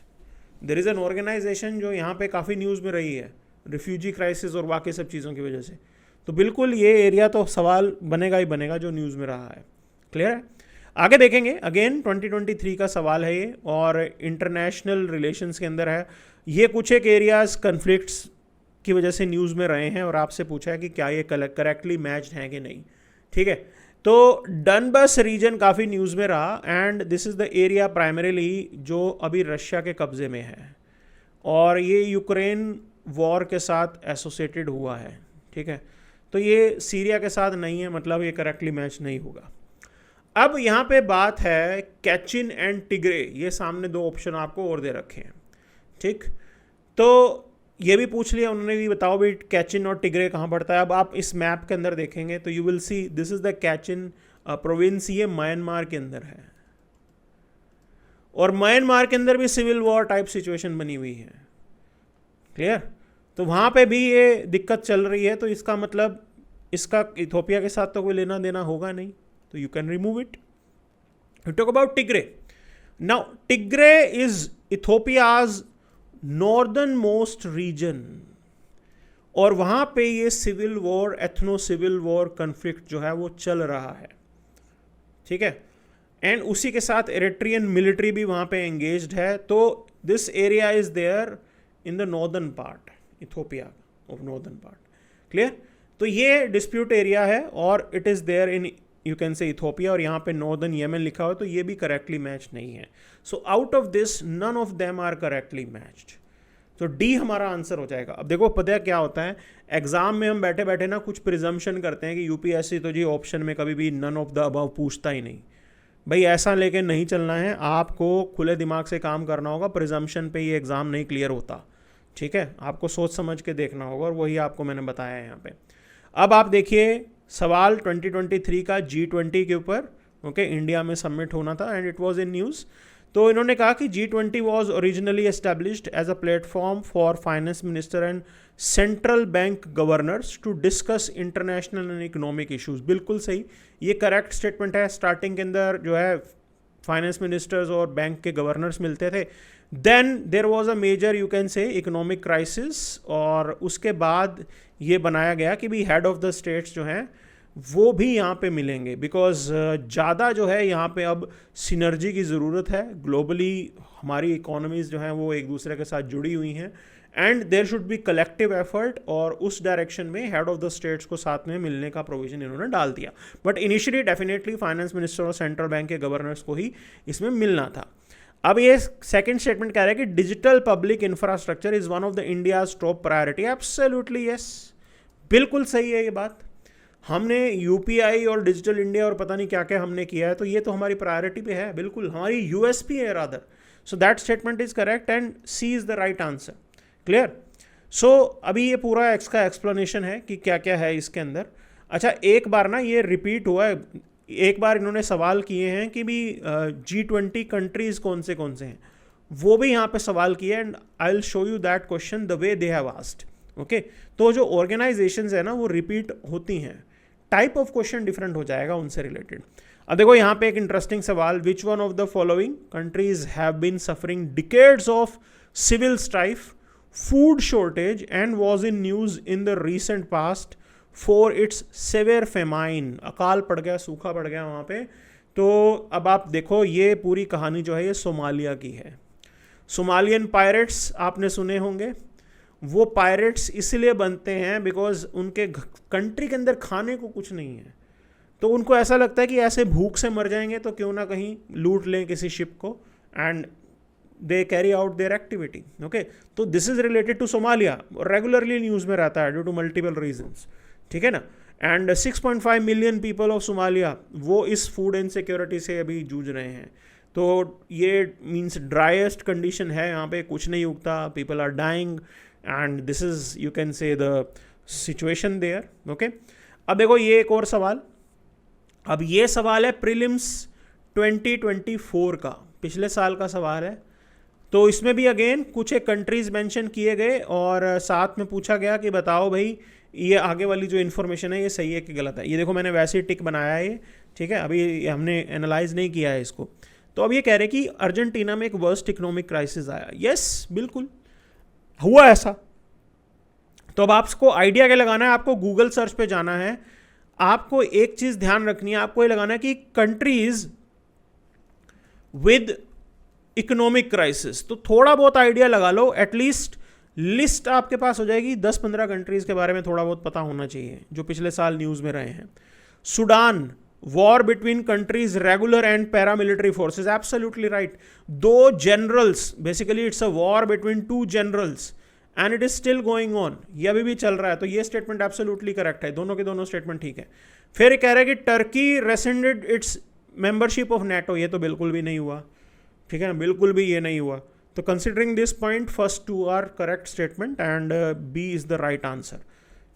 There is an organization जो यहाँ पे काफ़ी न्यूज़ में रही है, रिफ्यूजी क्राइसिस और बाकी सब चीज़ों की वजह से, तो बिल्कुल ये एरिया तो सवाल बनेगा ही बनेगा जो न्यूज़ में रहा है। क्लियर है, आगे देखेंगे। अगेन 2023 का सवाल है ये, और इंटरनेशनल रिलेशंस के अंदर है ये। कुछ एक एरियाज़ कन्फ्लिक्ट्स की वजह से न्यूज़ में रहे हैं और आपसे पूछा है कि क्या ये करेक्टली मैच्ड हैं कि नहीं। ठीक है, तो डनबस रीजन काफ़ी न्यूज़ में रहा, and this is the area primarily जो अभी रशिया के कब्ज़े में है, और ये यूक्रेन वॉर के साथ एसोसिएटेड हुआ है। ठीक है, तो ये सीरिया के साथ नहीं है, मतलब ये करेक्टली मैच नहीं होगा। अब यहाँ पे बात है कैचिन एंड टिग्रे, ये सामने दो ऑप्शन आपको और दे रखे हैं। ठीक, तो ये भी पूछ लिया उन्होंने भी, बताओ भाई कैचिन और टिग्रे कहाँ पड़ता है। अब आप इस मैप के अंदर देखेंगे तो you will see this is the Kachin province, ये म्यांमार के अंदर है, और म्यांमार के अंदर भी सिविल वॉर टाइप सिचुएशन बनी हुई है। क्लियर, तो वहाँ पे भी ये दिक्कत चल रही है, तो इसका मतलब इसका इथोपिया के साथ तो कोई लेना देना होगा नहीं, तो you can remove it. You talk about Tigray. Now, Tigray is Ethiopia's northernmost region, और वहाँ पे ये civil war, ethno civil war conflict जो है वो चल रहा है। ठीक है, एंड उसी के साथ एरिट्रियन मिलिट्री भी वहाँ पे एंगेज्ड है, तो this area is there in the northern part, Ethiopia of northern part. Clear, तो ये डिस्प्यूट एरिया है और it is there in you can say Ethiopia, और यहाँ पे नॉर्दर्न येमेन लिखा हो, तो ये भी करेक्टली मैच नहीं है। So out of this none of them are correctly matched, तो डी हमारा आंसर हो जाएगा। अब देखो पता है क्या होता है, एग्जाम में हम बैठे बैठे ना कुछ प्रिजम्पशन करते हैं कि यूपीएससी तो जी ऑप्शन में कभी भी नन ऑफ द अबव पूछता ही नहीं। भाई ऐसा लेके नहीं चलना है, आपको खुले दिमाग से काम करना होगा, प्रिजम्पशन पे ये एग्ज़ाम नहीं क्लियर होता। ठीक है, आपको सोच समझ के देखना होगा, और वही आपको मैंने बताया है यहाँ पे। अब आप देखिए सवाल 2023 का G20 के ऊपर, ओके, इंडिया में सबमिट होना था and it was in news. तो इन्होंने कहा कि G20 was originally established as a platform for finance minister and central bank governors to discuss international and economic issues. बिल्कुल सही, ये करेक्ट स्टेटमेंट है। स्टार्टिंग के अंदर जो है फाइनेंस मिनिस्टर्स और बैंक के गवर्नर्स मिलते थे, then there was a major you can say economic crisis, और उसके बाद ये बनाया गया कि भी हेड ऑफ द स्टेट्स जो हैं वो भी यहाँ पे मिलेंगे, बिकॉज ज़्यादा जो है यहाँ पे अब सिनर्जी की ज़रूरत है। ग्लोबली हमारी इकोनॉमीज़ जो हैं वो एक दूसरे के साथ जुड़ी हुई हैं, and there should be collective effort, और उस डायरेक्शन में हेड ऑफ द स्टेट्स को साथ में मिलने का प्रोविजन इन्होंने डाल दिया। But initially definitely finance minister और सेंट्रल बैंक के गवर्नर्स को ही इसमें मिलना था। अब ये सेकंड स्टेटमेंट कह रहा है कि digital public infrastructure is one of the India's top priority. Absolutely yes, बिल्कुल सही है ये बात। हमने यूपीआई और डिजिटल इंडिया और पता नहीं क्या क्या हमने किया है, तो ये तो हमारी प्रायोरिटी पे है, बिल्कुल हमारी यूएसपी है rather. So that statement is correct and C is the right answer. Clear? So अभी ये पूरा का एक्सप्लेनेशन है कि क्या क्या है इसके अंदर। अच्छा, एक बार ना ये रिपीट हुआ है, एक बार इन्होंने सवाल किए हैं कि भी G20 कंट्रीज़ कौन से हैं, वो भी यहाँ पे सवाल किए, and I will show you that question the way they have asked. Okay, तो जो ऑर्गेनाइजेशंस है ना वो रिपीट होती हैं, टाइप ऑफ क्वेश्चन डिफरेंट हो जाएगा उनसे रिलेटेड। अब देखो यहाँ पे एक इंटरेस्टिंग सवाल, which one of the following countries have been suffering decades of civil strife, food shortage and was in news in the recent past for its severe famine. अकाल पड़ गया, सूखा पड़ गया वहाँ पे। तो अब आप देखो ये पूरी कहानी जो है ये सोमालिया की है। सोमालियन पायरेट्स आपने सुने होंगे, वो पायरेट्स इसलिए बनते हैं बिकॉज उनके कंट्री के अंदर खाने को कुछ नहीं है, तो उनको ऐसा लगता है कि ऐसे भूख से मर जाएंगे तो क्यों ना कहीं लूट लें किसी शिप को, and they carry out their activity. Okay, तो this is related to Somalia, regularly news में रहता है ड्यू टू मल्टीपल रीजंस, ठीक है ना। And 6.5 million people of Somalia वो इस फूड इनसिक्योरिटी से अभी जूझ रहे हैं। तो ये मीन्स ड्राइएस्ट कंडीशन है, यहाँ पे कुछ नहीं उगता, people are dying, and this is you can say the situation there. Okay, अब देखो ये एक और सवाल, अब ये सवाल है प्रीलिम्स 2024 का, पिछले साल का सवाल है। तो इसमें भी अगेन कुछ एक कंट्रीज मेंशन किए गए और साथ में पूछा गया कि बताओ भाई ये आगे वाली जो इन्फॉर्मेशन है ये सही है कि गलत है। ये देखो मैंने वैसे ही टिक बनाया है ये, ठीक है, अभी हमने एनालाइज नहीं किया है इसको। तो अब ये कह रहे कि अर्जेंटीना में एक वर्स्ट इकोनॉमिक क्राइसिस आया। यस, बिल्कुल हुआ ऐसा। तो अब आपको आइडिया क्या लगाना है, आपको गूगल सर्च पे जाना है, आपको एक चीज ध्यान रखनी है, आपको ये लगाना है कि कंट्रीज विद इकोनॉमिक क्राइसिस, तो थोड़ा बहुत आइडिया लगा लो, एटलीस्ट लिस्ट आपके पास हो जाएगी, 10-15 कंट्रीज के बारे में थोड़ा बहुत पता होना चाहिए जो पिछले साल न्यूज में रहे हैं। Sudan, war between countries regular and paramilitary forces, absolutely right. 2 generals, basically it's a war between 2 generals and it is still going on, ये अभी भी चल रहा है। तो ये स्टेटमेंट एब्सोल्युटली करेक्ट है, दोनों के दोनों स्टेटमेंट ठीक है। फिर कह रहा है कि Turkey rescinded its membership of NATO, ये तो बिल्कुल भी नहीं हुआ, ठीक है ना, बिल्कुल भी ये नहीं हुआ। तो considering this point first 2 are correct statement and B is the right answer,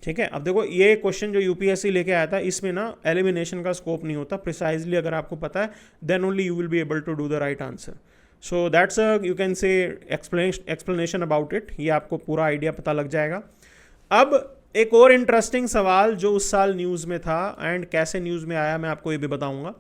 ठीक है। अब देखो ये क्वेश्चन जो यूपीएससी लेके आया था, इसमें ना एलिमिनेशन का स्कोप नहीं होता, प्रिसाइजली अगर आपको पता है then only you will be able to do the right answer. So that's a you can say explanation about it, ये आपको पूरा आइडिया पता लग जाएगा। अब एक और इंटरेस्टिंग सवाल जो उस साल न्यूज़ में था एंड कैसे न्यूज़ में आया मैं आपको ये भी बताऊंगा।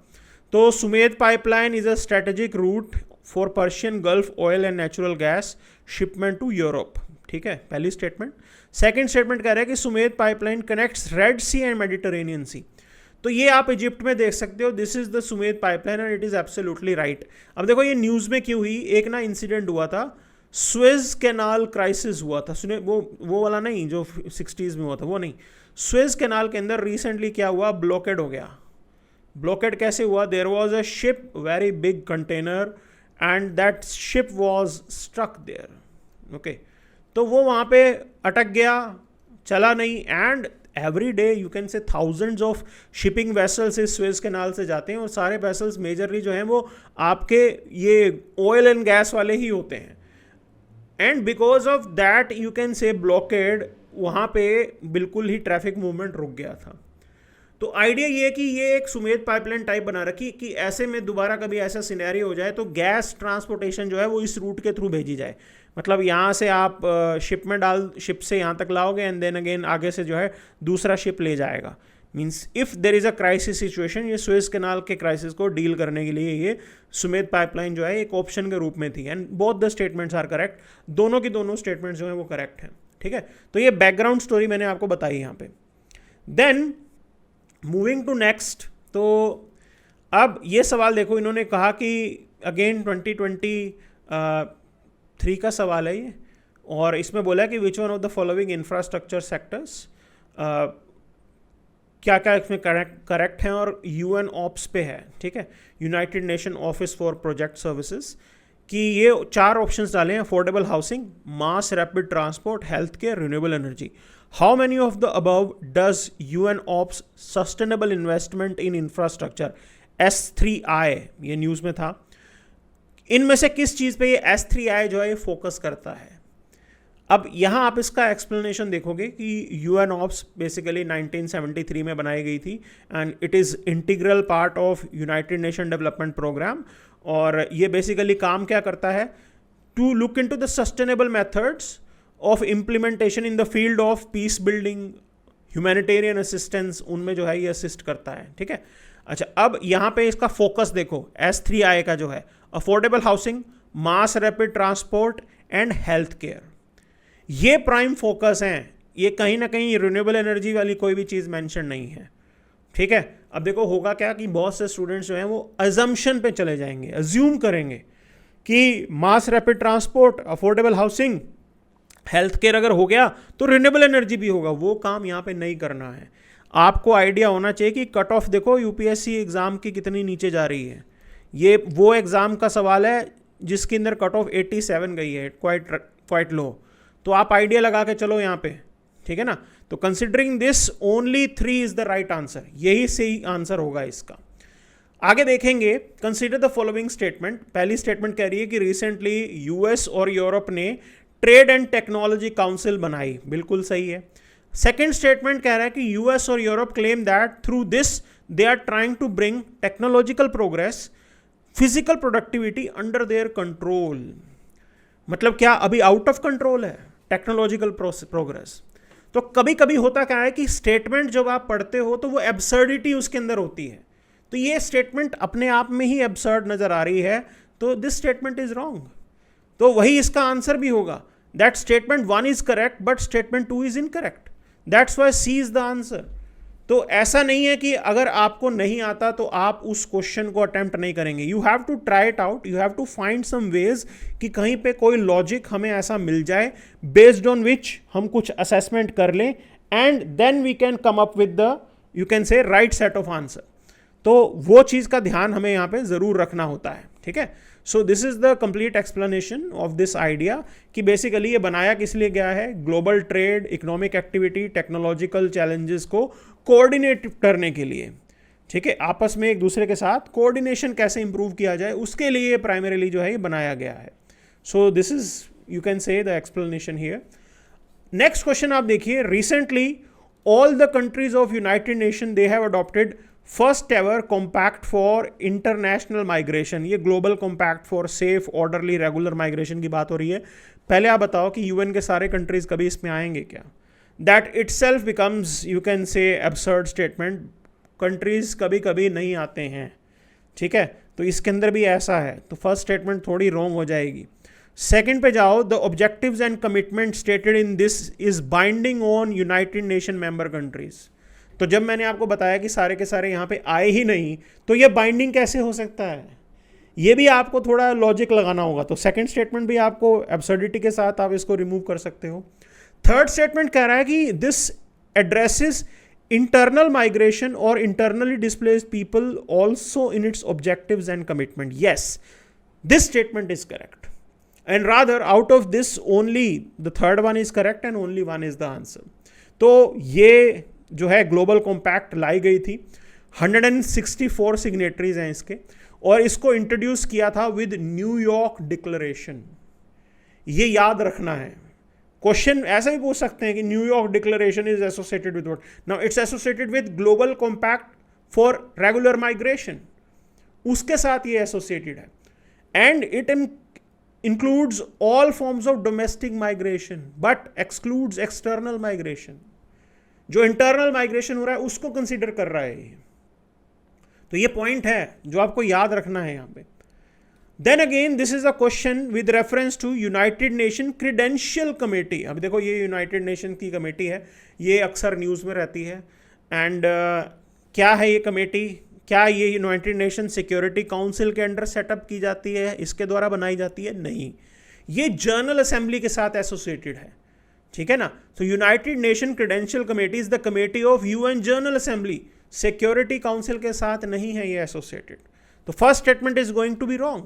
तो Sumed pipeline is a strategic route for Persian Gulf oil and natural gas shipment to Europe, ठीक है, पहली स्टेटमेंट। सेकंड स्टेटमेंट कह रहा है कि Sumed pipeline connects Red Sea and Mediterranean Sea. तो ये आप इजिप्ट में देख सकते हो, this is the Sumed pipeline and it is absolutely right. अब देखो ये न्यूज़ में क्यों हुई, एक ना इंसिडेंट हुआ था, स्वेज कैनाल क्राइसिस हुआ था, सुने वो वाला नहीं जो 60s में हुआ था, वो नहीं, स्वेज कैनाल के अंदर रिसेंटली क्या हुआ, ब्लॉकेड हो गया। ब्लॉकेड कैसे हुआ, there was a ship, very big container and that ship was struck there, okay, तो वो वहाँ पे अटक गया, चला नहीं, and every day you can say thousands of shipping vessels इस स्वेज कैनाल से जाते हैं और सारे वेसल्स मेजरली जो हैं वो आपके ये ऑयल एंड गैस वाले ही होते हैं। And because of that you can से ब्लॉकेड, वहाँ पे बिल्कुल ही ट्रैफिक मूवमेंट रुक गया था। तो आइडिया ये है कि ये एक सुमेध पाइपलाइन टाइप बना रखी कि ऐसे में दोबारा कभी ऐसा सिनेरियो हो जाए तो गैस ट्रांसपोर्टेशन जो है वो इस रूट के थ्रू भेजी जाए, मतलब यहाँ से आप शिप में शिप से यहाँ तक लाओगे एंड देन अगेन आगे से जो है दूसरा शिप ले जाएगा। Means if there is a crisis situation, ये सुएज कैनाल के क्राइसिस को डील करने के लिए ये सुमेध पाइपलाइन जो है एक ऑप्शन के रूप में थी, and both the statements are correct, दोनों की दोनों स्टेटमेंट्स जो है वो करेक्ट हैं, ठीक है। तो ये बैकग्राउंड स्टोरी मैंने आपको बताई यहाँ पे। देन मूविंग टू नेक्स्ट, तो अब ये सवाल देखो, इन्होंने कहा कि अगेन 2023 का सवाल है ये, और इसमें बोला कि which one of the following infrastructure sectors, क्या क्या इसमें करेक्ट हैं, और यूएन ऑप्स पे है, ठीक है, United nation office for project services, कि ये 4 ऑप्शंस डाले हैं, affordable housing, mass rapid transport, health care, renewable energy. How many of the above does UN ops sustainable investment in infrastructure S3I, ये news में था, इनमें से किस चीज़ पे ये S3I जो है ये फोकस करता है। अब यहाँ आप इसका एक्सप्लेनेशन देखोगे कि यूएन ऑप्स बेसिकली 1973 में बनाई गई थी, and it is integral part of United Nation development programme, और ये बेसिकली काम क्या करता है, to look into the sustainable methods of implementation in the field of peace building, humanitarian assistance, उनमें जो है ये असिस्ट करता है, ठीक है। अच्छा, अब यहाँ पे इसका फोकस देखो S3I का जो है, affordable housing, mass rapid transport and health care, ये प्राइम फोकस हैं। ये कहीं ना कहीं रिन्यूएबल एनर्जी वाली कोई भी चीज़ मेंशन नहीं है, ठीक है। अब देखो होगा क्या कि बहुत से स्टूडेंट्स जो हैं वो अजम्पशन पे चले जाएंगे, अज्यूम करेंगे कि mass rapid transport, affordable housing, health care अगर हो गया तो रिन्यूएबल एनर्जी भी होगा। वो काम यहाँ पे नहीं करना है। आपको आइडिया होना चाहिए कि कट ऑफ देखो यूपीएससी एग्ज़ाम की कितनी नीचे जा रही है। ये वो एग्ज़ाम का सवाल है जिसके अंदर कट ऑफ 87 गई है, क्वाइट लो। तो आप आइडिया लगा के चलो यहाँ पे, ठीक है ना। तो considering this only 3 is the right answer, यही सही आंसर होगा इसका। आगे देखेंगे, कंसिडर द फॉलोइंग स्टेटमेंट। पहली स्टेटमेंट कह रही है कि रिसेंटली यूएस और यूरोप ने ट्रेड एंड टेक्नोलॉजी काउंसिल बनाई, बिल्कुल सही है। सेकेंड स्टेटमेंट कह रहा है कि यूएस और Europe claim that through this they are trying to bring technological progress, physical productivity under their control. मतलब क्या अभी आउट ऑफ कंट्रोल है टेक्नोलॉजिकल प्रोग्रेस? तो कभी कभी होता क्या है कि स्टेटमेंट जब आप पढ़ते हो तो वो एब्सर्डिटी उसके अंदर होती है। तो ये स्टेटमेंट अपने आप में ही एब्सर्ड नजर आ रही है, तो दिस स्टेटमेंट इज रॉन्ग। तो वही इसका आंसर भी होगा, that statement 1 is correct but statement 2 is incorrect, that's why C is the answer. तो ऐसा नहीं है कि अगर आपको नहीं आता तो आप उस क्वेश्चन को अटेम्प्ट नहीं करेंगे। You have to try it out, you have to find some ways कि कहीं पे कोई लॉजिक हमें ऐसा मिल जाए बेस्ड ऑन विच हम कुछ असेसमेंट कर लें, and then we can come up with the, you can say, right set of answer. तो वो चीज़ का ध्यान हमें यहाँ पे ज़रूर रखना होता है, ठीक है। So this is the complete explanation of this idea कि बेसिकली ये बनाया किस लिए गया है, global trade, economic activity, technological challenges को कोऑर्डिनेट करने के लिए, ठीक है। आपस में एक दूसरे के साथ कोऑर्डिनेशन कैसे इंप्रूव किया जाए उसके लिए प्राइमरीली जो है ये बनाया गया है। So this is, you can say, the explanation here. Next question आप देखिए, recently all the countries of United Nation they have adopted first ever compact for international migration. ये global compact for safe orderly regular migration की बात हो रही है। पहले आप बताओ कि यूएन के सारे कंट्रीज कभी इसमें आएंगे क्या? That itself becomes, you can से, एब्सर्ड स्टेटमेंट। कंट्रीज कभी कभी नहीं आते हैं, ठीक है। तो इसके अंदर भी ऐसा है, तो फर्स्ट स्टेटमेंट थोड़ी रॉन्ग हो जाएगी। सेकंड पे जाओ, the objectives and commitment stated in this is binding on United nation member countries. तो जब मैंने आपको बताया कि सारे के सारे यहाँ पे आए ही नहीं, तो ये बाइंडिंग कैसे हो सकता है? ये भी आपको थोड़ा लॉजिक लगाना होगा। तो सेकंड स्टेटमेंट भी आपको एब्सर्डिटी के साथ आप इसको रिमूव कर सकते हो। थर्ड स्टेटमेंट कह रहा है कि दिस एड्रेसेस इंटरनल माइग्रेशन और internally displaced people also in its objectives and commitment. Yes, this statement is correct, and rather out of this only the third one is correct and only one is the answer. तो ये जो है global compact लाई गई थी, 164 signatories हैं इसके, और इसको इंट्रोड्यूस किया था विद न्यूयॉर्क डिक्लेरेशन। ये याद रखना है। क्वेश्चन ऐसा ही पूछ सकते हैं कि New York declaration is associated with what? Now it's associated with global compact for regular migration, उसके साथ ये एसोसिएटेड है, and it includes all forms of domestic migration but excludes external migration. जो इंटरनल माइग्रेशन हो रहा है उसको कंसिडर कर रहा है ये। तो ये पॉइंट है जो आपको याद रखना है यहाँ पे। Then again this is a question with reference to United Nation credential committee. अब देखो ये यूनाइटेड नेशन की कमेटी है, ये अक्सर न्यूज़ में रहती है। एंड क्या है ये कमेटी? क्या ये यूनाइटेड नेशन सिक्योरिटी काउंसिल के अंडर सेटअप की जाती है, इसके द्वारा बनाई जाती है? नहीं, ये जनरल असेंबली के साथ एसोसिएटेड है, ठीक है ना। तो United Nation credential committee is the committee of UN General Assembly, security council के साथ नहीं है ये एसोसिएटेड। तो first statement is going to be wrong.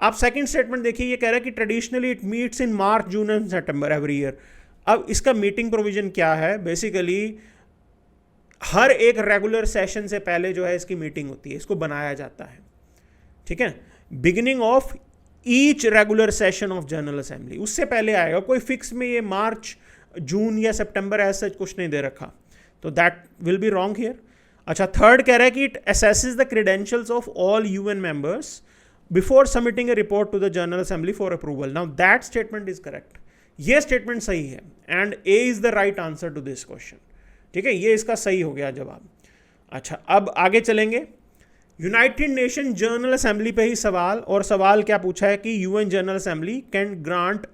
आप सेकंड स्टेटमेंट देखिए, ये कह रहा है कि traditionally it meets in March, June and September every year. अब इसका मीटिंग प्रोविजन क्या है? बेसिकली हर एक रेगुलर सेशन से पहले जो है इसकी मीटिंग होती है, इसको बनाया जाता है, ठीक है। Beginning of each regular session of general assembly, उससे पहले आएगा। कोई फिक्स में ये मार्च, जून या सितंबर ऐसा कुछ नहीं दे रखा, तो that will be wrong here. अच्छा, थर्ड कह रहा है कि it assesses the credentials of all UN members before submitting a report to the General Assembly for approval. Now that statement is correct, ये स्टेटमेंट सही है and A is the right answer to this question, ठीक है। ये इसका सही हो गया जवाब। अच्छा, अब आगे चलेंगे। यूनाइटेड नेशन जनरल असेंबली पे ही सवाल, और सवाल क्या पूछा है कि UN General Assembly can grant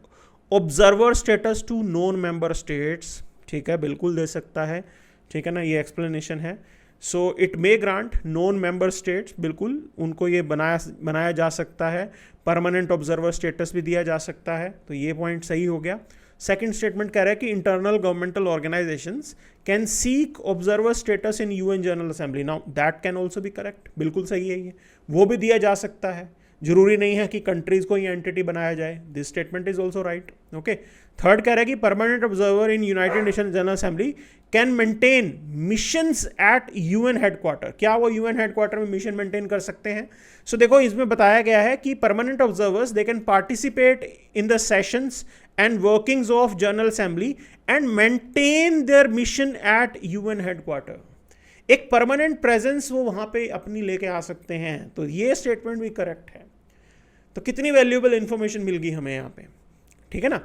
observer status to non member states, ठीक है, बिल्कुल दे सकता है, ठीक है ना, ये एक्सप्लेनेशन है। So it may grant non member states, बिल्कुल उनको ये बनाया जा सकता है। परमानेंट ऑब्जर्वर स्टेटस भी दिया जा सकता है, तो ये पॉइंट सही हो गया। सेकंड स्टेटमेंट कह रहा है कि internal governmental organisations can seek observer status in UN General assembly. Now that can also be correct, बिल्कुल सही है ये, वो भी दिया जा सकता है। जरूरी नहीं है कि कंट्रीज को ही एंटिटी बनाया जाए। This statement is also right, okay. Third कह रहा है कि permanent observer in United nation general Assembly can maintain missions eight UN headquarter. क्या वो यूएन हेडक्वार्टर में मिशन मेंटेन कर सकते हैं? सो देखो, इसमें बताया गया है कि permanent observers they can participate in the sessions and workings of General Assembly and maintain their mission at UN headquarter। एक परमानेंट प्रेजेंस वो वहाँ पे अपनी लेके आ सकते हैं, तो ये स्टेटमेंट भी करेक्ट है। तो कितनी वैल्यूएबल इंफॉर्मेशन मिल गई हमें यहाँ पे, ठीक है ना।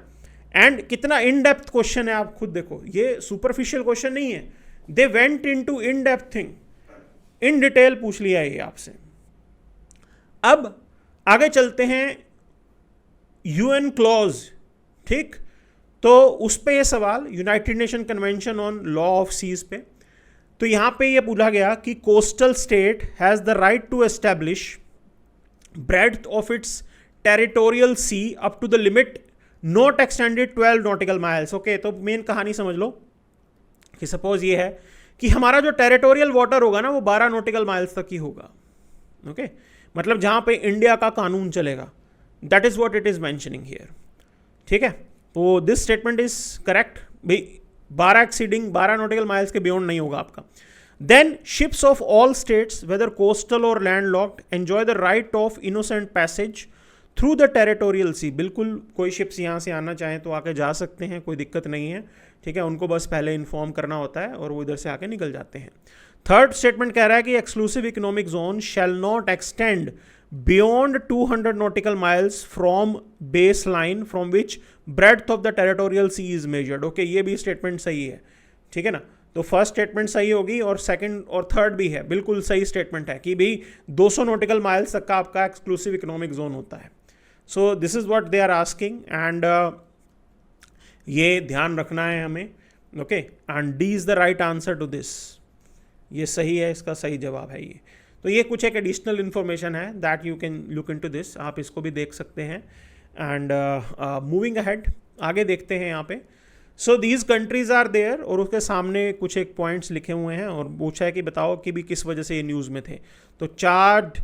एंड कितना इन डेप्थ क्वेश्चन है, आप खुद देखो, ये सुपरफिशियल क्वेश्चन नहीं है। They went into in depth thing, in detail पूछ लिया ये आपसे। अब आगे चलते हैं यूएन क्लॉज, ठीक। तो उस पे ये सवाल United Nation convention on law of seas पे, तो यहां पे ये पूछा गया कि coastal state has the right to establish breadth of its territorial sea up to the limit not extended 12 nautical miles. Okay, तो मेन कहानी समझ लो कि सपोज ये है कि हमारा जो टेरिटोरियल वाटर होगा ना वो 12 नॉटिकल माइल्स तक ही होगा, ओके। मतलब जहां पे इंडिया का कानून चलेगा, that is what it is mentioning here, ठीक है। तो दिस स्टेटमेंट इज करेक्ट भाई, 12 एक्सीडिंग 12 नॉटिकल माइल्स के बियॉन्ड नहीं होगा आपका। Then ships of all states whether coastal or landlocked enjoy the right of innocent passage through the territorial sea. बिल्कुल कोई शिप्स यहाँ से आना चाहें तो आके जा सकते हैं, कोई दिक्कत नहीं है, ठीक है। उनको बस पहले इन्फॉर्म करना होता है और वो इधर से आके निकल जाते हैं। थर्ड स्टेटमेंट कह रहा है कि exclusive economic zone shall not extend beyond 200 nautical miles from baseline from which breadth of the territorial sea is measured। Okay, ये भी स्टेटमेंट सही है, ठीक है ना। तो फर्स्ट स्टेटमेंट सही होगी और सेकंड और थर्ड भी है, बिल्कुल सही स्टेटमेंट है कि भाई 200 नॉटिकल माइल्स तक का आपका एक्सक्लूसिव इकोनॉमिक जोन होता है। So this is what they are asking and ये ध्यान रखना है हमें, okay. And D is the right answer to this, ये सही है, इसका सही जवाब है ये। तो ये कुछ एक एडिशनल इन्फॉर्मेशन है that you can look into this, आप इसको भी देख सकते हैं। एंड मूविंग अहेड, आगे देखते हैं यहाँ पे। So these countries are there, और उसके सामने कुछ एक पॉइंट्स लिखे हुए हैं और पूछा है कि बताओ कि भी किस वजह से ये न्यूज़ में थे। तो चाड,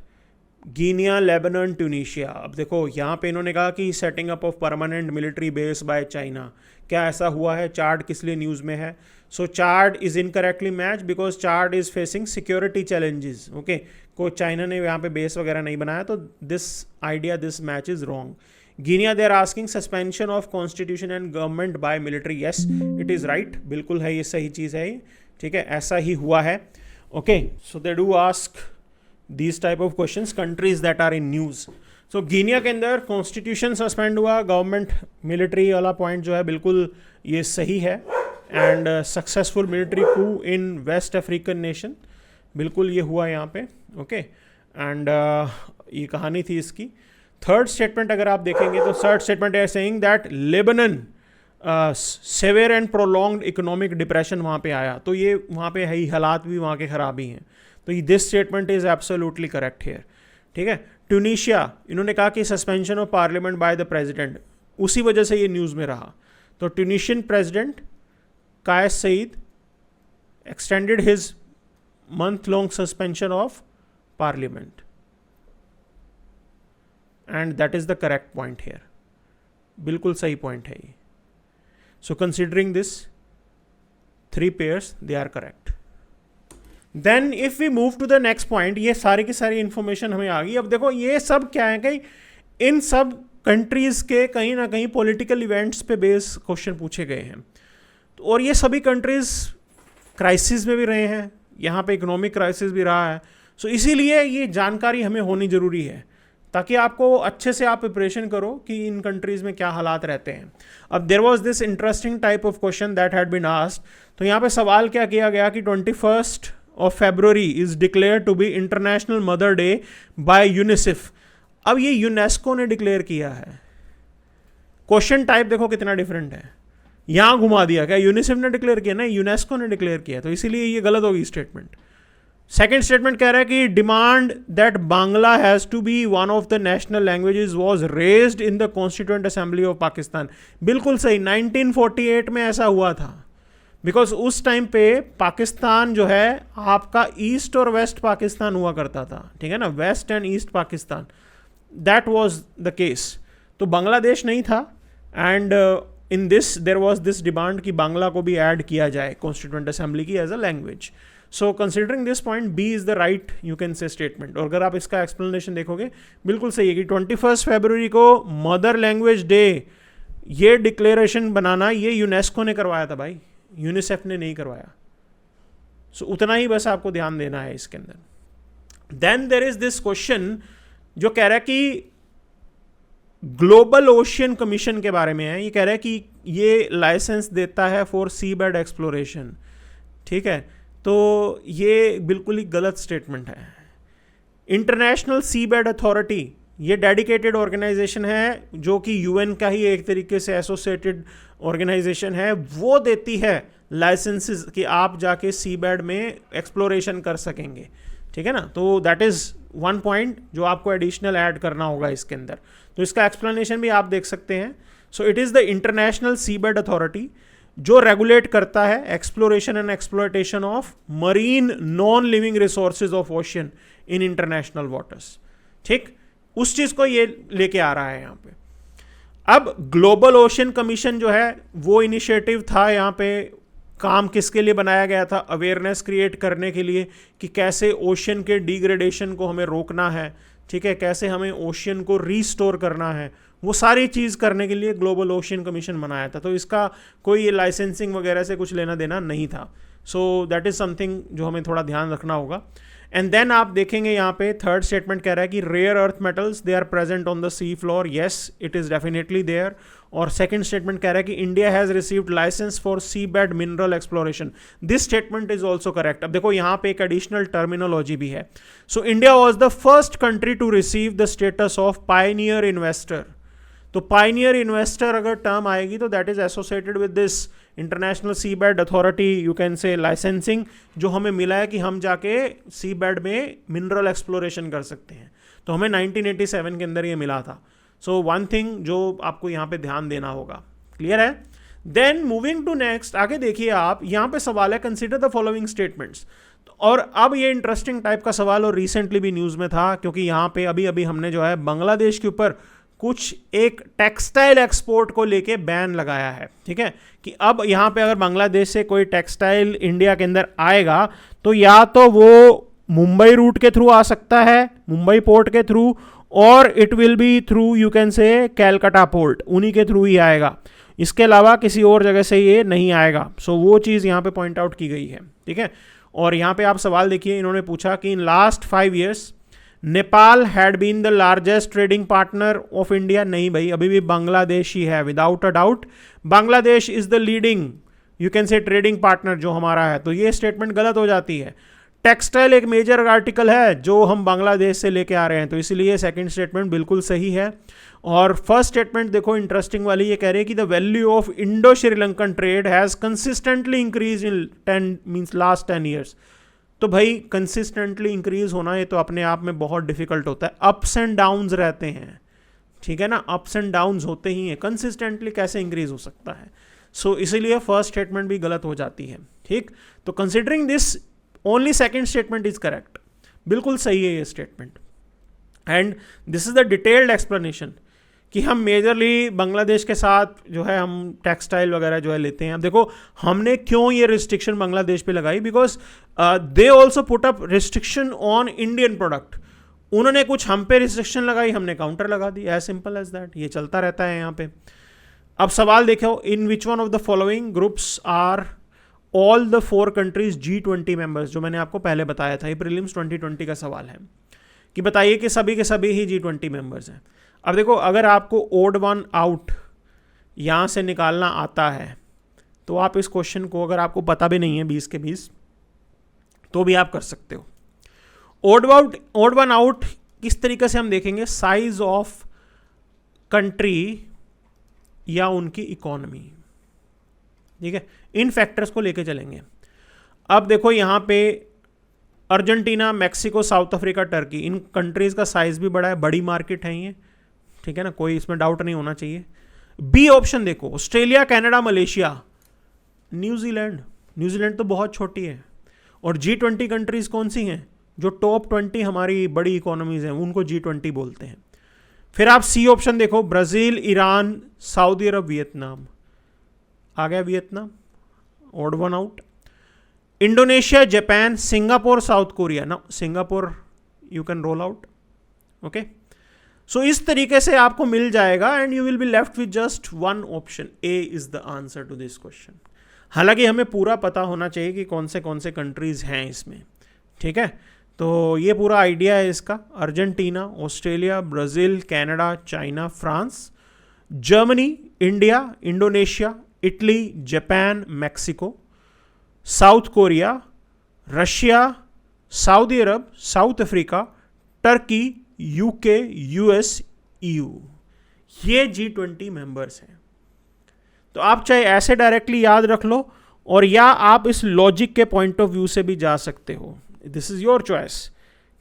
गिनिया, लेबनान, ट्यूनीशिया। अब देखो यहाँ पे इन्होंने कहा कि setting up of permanent military base by China, क्या ऐसा हुआ है? चाड किस लिए न्यूज़ में है? So Chad is incorrectly match because Chad is facing security challenges, okay. को चाइना ने यहाँ पे बेस वगैरह नहीं बनाया, तो this idea, this match is wrong. Guinea they are asking suspension of constitution and government by military, yes it is right, बिल्कुल है, ये सही चीज़ है, ठीक है, ऐसा ही हुआ है, okay. So they do ask these type of questions, countries that are in news। so Guinea के अंदर कॉन्स्टिट्यूशन सस्पेंड हुआ, गवर्नमेंट मिलिट्री वाला पॉइंट जो है बिल्कुल ये सही है। And successful military coup in West African nation, बिल्कुल ये हुआ यहाँ पे, ओके। एंड ये कहानी थी इसकी। थर्ड स्टेटमेंट अगर आप देखेंगे तो थर्ड स्टेटमेंट है saying that Lebanon severe and prolonged economic depression वहाँ पे आया, तो ये वहाँ पे है ही, हालात भी वहाँ के ख़राब ही हैं, तो this statement is absolutely correct here, ठीक है। ट्यूनीशिया, इन्होंने कहा कि suspension of parliament by the president, उसी वजह से ये न्यूज़ में रहा। तो Tunisian president Kais Saied extended his month long suspension of parliament, and that is the correct point here, बिल्कुल सही point है ये। So considering this 3 pairs, they are correct. Then if we move to the next point, ये सारी की सारी information हमें आ गई। अब देखो ये सब क्या है कि इन सब कंट्रीज के कहीं ना कहीं पॉलिटिकल इवेंट्स पे बेस क्वेश्चन पूछे गए हैं, और ये सभी कंट्रीज क्राइसिस में भी रहे हैं, यहाँ पे इकोनॉमिक क्राइसिस भी रहा है। सो इसीलिए ये जानकारी हमें होनी ज़रूरी है, ताकि आपको अच्छे से आप प्रिपरेशन करो कि इन कंट्रीज़ में क्या हालात रहते हैं। अब there was this interesting type of question that had been asked, तो यहाँ पे सवाल क्या किया गया कि 21 February is declare to be international mother day by UNICEF. अब ये यूनेस्को ने डिक्लेयर किया है। क्वेश्चन टाइप देखो कितना डिफरेंट है, यहाँ घुमा दिया, क्या यूनिसेफ ने डिक्लेयर किया? नहीं, यूनेस्को ने डिक्लेयर किया, तो इसीलिए ये गलत होगी स्टेटमेंट। सेकेंड स्टेटमेंट कह रहा है कि demand that Bangla has to be one of the national languages was raised in the constituent assembly of Pakistan. बिल्कुल सही, 1948 में ऐसा हुआ था, बिकॉज उस टाइम पे पाकिस्तान जो है आपका ईस्ट और वेस्ट पाकिस्तान हुआ करता था, ठीक है ना, West and East Pakistan, that was the case. तो बांग्लादेश नहीं था, and in this there was this demand कि बांग्ला को भी ऐड किया जाए कॉन्स्टिट्यूएंट असेंबली की as a language. So considering this point, B is the right you can say statement. और अगर आप इसका एक्सप्लेनेशन देखोगे बिल्कुल सही है कि 21 फरवरी को मदर लैंग्वेज डे ये डिक्लेरेशन बनाना ये यूनेस्को ने करवाया था भाई, यूनिसेफ ने नहीं करवाया। सो उतना ही बस आपको ध्यान देना है इसके अंदर। Then there is this question जो कह रहा है कि ग्लोबल ओशियन कमीशन के बारे में है। ये कह रहा है कि ये लाइसेंस देता है फॉर सी बेड एक्सप्लोरेशन, ठीक है, तो ये बिल्कुल ही गलत स्टेटमेंट है। इंटरनेशनल सी बेड अथॉरिटी ये डेडिकेटेड ऑर्गेनाइजेशन है जो कि यूएन का ही एक तरीके से एसोसिएटेड ऑर्गेनाइजेशन है, वो देती है लाइसेंसेस कि आप जाके सी बेड में एक्सप्लोरेशन कर सकेंगे, ठीक है ना। तो दैट इज़ वन पॉइंट जो आपको एडिशनल ऐड करना होगा इसके अंदर। तो इसका एक्सप्लेनेशन भी आप देख सकते हैं। So it is the International Sea Bed Authority जो रेगुलेट करता है exploration and exploitation of marine non living resources of ocean in international waters, ठीक, उस चीज़ को ये लेके आ रहा है यहाँ पे। अब ग्लोबल ओशियन कमीशन जो है वो इनिशिएटिव था, यहाँ पे काम किसके लिए बनाया गया था? अवेयरनेस क्रिएट करने के लिए कि कैसे ओशियन के डिग्रेडेशन को हमें रोकना है, ठीक है, कैसे हमें ओशियन को रीस्टोर करना है, वो सारी चीज़ करने के लिए ग्लोबल ओशियन कमीशन बनाया था। तो इसका कोई लाइसेंसिंग वगैरह से कुछ लेना देना नहीं था। सो दैट इज़ समथिंग जो हमें थोड़ा ध्यान रखना होगा। एंड देन आप देखेंगे यहाँ पे थर्ड स्टेटमेंट कह रहा है कि rare earth metals they are present on the sea floor, yes it is definitely there. और सेकंड स्टेटमेंट कह रहा है कि India has received licence for sea bed mineral exploration, this statement is also correct. अब देखो यहाँ पे एक एडिशनल टर्मिनोलॉजी भी है। So India was the first country to receive the status of pioneer investor. तो पायनियर इन्वेस्टर अगर term आएगी तो that is associated with this International Sea Bed Authority you can say licensing, जो हमें मिला है कि हम जाके सी बेड में मिनरल एक्सप्लोरेशन कर सकते हैं। तो हमें 1987 के अंदर ये मिला था। सो वन थिंग जो आपको यहाँ पे ध्यान देना होगा, क्लियर है। देन मूविंग टू नेक्स्ट, आगे देखिए आप, यहाँ पे सवाल है कंसिडर द फॉलोइंग स्टेटमेंट्स। और अब ये इंटरेस्टिंग टाइप का सवाल और रिसेंटली भी न्यूज़ में था, क्योंकि यहाँ पे अभी अभी हमने जो है बांग्लादेश के ऊपर कुछ एक टेक्सटाइल एक्सपोर्ट को लेके बैन लगाया है, ठीक है, कि अब यहाँ पे अगर बांग्लादेश से कोई टेक्सटाइल इंडिया के अंदर आएगा तो या तो वो मुंबई रूट के थ्रू आ सकता है, मुंबई पोर्ट के थ्रू, और it will be through you can से कैलकाटा पोर्ट, उन्हीं के थ्रू ही आएगा, इसके अलावा किसी और जगह से ये नहीं आएगा। सो वो चीज़ यहाँ पे पॉइंट आउट की गई है, ठीक है। और यहाँ पे आप सवाल देखिए, इन्होंने पूछा कि in last 5 years Nepal had been the largest trading partner of India. नहीं भाई, अभी भी बांग्लादेश ही है, without a doubt Bangladesh is the leading you can say trading partner जो हमारा है, तो ये स्टेटमेंट गलत हो जाती है। टेक्सटाइल एक मेजर आर्टिकल है जो हम बांग्लादेश से लेके आ रहे हैं, तो इसीलिए सेकंड स्टेटमेंट बिल्कुल सही है। और फर्स्ट स्टेटमेंट देखो इंटरेस्टिंग वाली, ये कह रहे हैं कि the value of Indo Sri Lankan trade has consistently increase in 10 means last 10 years. तो भाई कंसिस्टेंटली इंक्रीज होना ये तो अपने आप में बहुत डिफिकल्ट होता है, अप्स एंड डाउन्स रहते हैं, ठीक है ना, अप्स एंड डाउन्स होते ही हैं, कंसिस्टेंटली कैसे इंक्रीज हो सकता है। सो इसीलिए फर्स्ट स्टेटमेंट भी गलत हो जाती है, ठीक। तो considering this only second statement is correct, बिल्कुल सही है ये statement. And this is the detailed explanation कि हम मेजरली बांग्लादेश के साथ जो है हम टेक्सटाइल वगैरह जो है लेते हैं। अब देखो हमने क्यों ये रिस्ट्रिक्शन बांग्लादेश पे लगाई, because they also put up restriction on Indian product. उन्होंने कुछ हम पे रिस्ट्रिक्शन लगाई, हमने काउंटर लगा दी, एज सिंपल एज दैट। ये चलता रहता है यहाँ पे। अब सवाल देखो, in which one of the following groups are all the 4 countries G20 members, जो मैंने आपको पहले बताया था, ये प्रीलिम्स 2020 का सवाल है कि बताइए कि सभी के सभी ही G20 मेंबर्स हैं। अब देखो अगर आपको ओड वन आउट यहाँ से निकालना आता है तो आप इस क्वेश्चन को, अगर आपको पता भी नहीं है 20 के 20, तो भी आप कर सकते हो। ओड वन आउट किस तरीके से हम देखेंगे, साइज ऑफ कंट्री या उनकी इकोनॉमी, ठीक है, इन फैक्टर्स को लेके चलेंगे। अब देखो यहाँ पे Argentina, Mexico, South Africa, Turkey, इन कंट्रीज का साइज भी बड़ा है, बड़ी मार्केट है ये, ठीक है ना, कोई इसमें डाउट नहीं होना चाहिए। बी ऑप्शन देखो, ऑस्ट्रेलिया, कनाडा, मलेशिया, न्यूजीलैंड तो बहुत छोटी है। और G20 कंट्रीज कौन सी हैं, जो टॉप 20 हमारी बड़ी इकोनॉमीज हैं, उनको G20 बोलते हैं। फिर आप सी ऑप्शन देखो, Brazil, Iran, Saudi Arabia, Vietnam, आ गया Vietnam, odd one out. Indonesia, Japan, Singapore, South Korea, ना Singapore you can rule out, okay. So इस तरीके से आपको मिल जाएगा and you will be left with just one option, A is the answer to this question. हालांकि हमें पूरा पता होना चाहिए कि कौन से कंट्रीज हैं इसमें, ठीक है। तो ये पूरा आइडिया है इसका। Argentina, Australia, Brazil, Canada, China, France, Germany, India, Indonesia, Italy, Japan, Mexico, South Korea, Russia, Saudi Arabia, South Africa, Turkey, UK, US, EU, ये G20 मेंबर्स हैं। तो आप चाहे ऐसे डायरेक्टली याद रख लो और या आप इस लॉजिक के पॉइंट ऑफ व्यू से भी जा सकते हो, दिस इज योर चॉइस,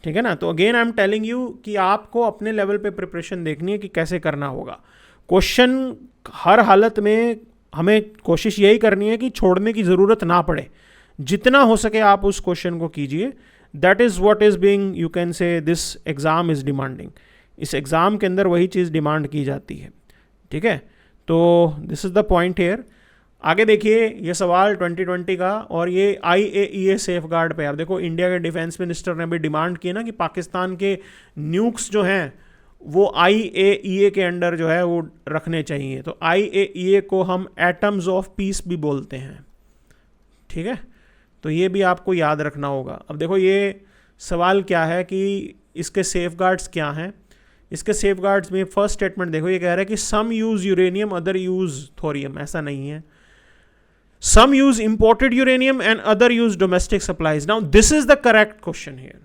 ठीक है ना। तो again I am telling you कि आपको अपने लेवल पे प्रिपरेशन देखनी है कि कैसे करना होगा। क्वेश्चन हर हालत में हमें कोशिश यही करनी है कि छोड़ने की ज़रूरत ना पड़े, जितना हो सके आप उस क्वेश्चन को कीजिए। That is what is being, you can से दिस एग्ज़ाम इज़ डिमांडिंग। इस एग्ज़ाम के अंदर वही चीज़ डिमांड की जाती है, ठीक है। तो this is the point here. आगे देखिए ये सवाल 2020 का, और ये IAEA सेफ गार्ड पे। आप देखो इंडिया के डिफेंस मिनिस्टर ने भी डिमांड की ना कि पाकिस्तान के न्यूक्स जो हैं वो IAEA के अंडर जो है वो रखने चाहिए। तो IAEA को हम एटम्स ऑफ पीस भी बोलते हैं, ठीक है। तो ये भी आपको याद रखना होगा। अब देखो ये सवाल क्या है कि इसके सेफगार्ड्स क्या हैं। इसके सेफगार्ड्स में फर्स्ट स्टेटमेंट देखो, ये कह रहा है कि some use uranium, other use thorium. ऐसा नहीं है, some use imported uranium and other use domestic supplies. Now this is the correct question here.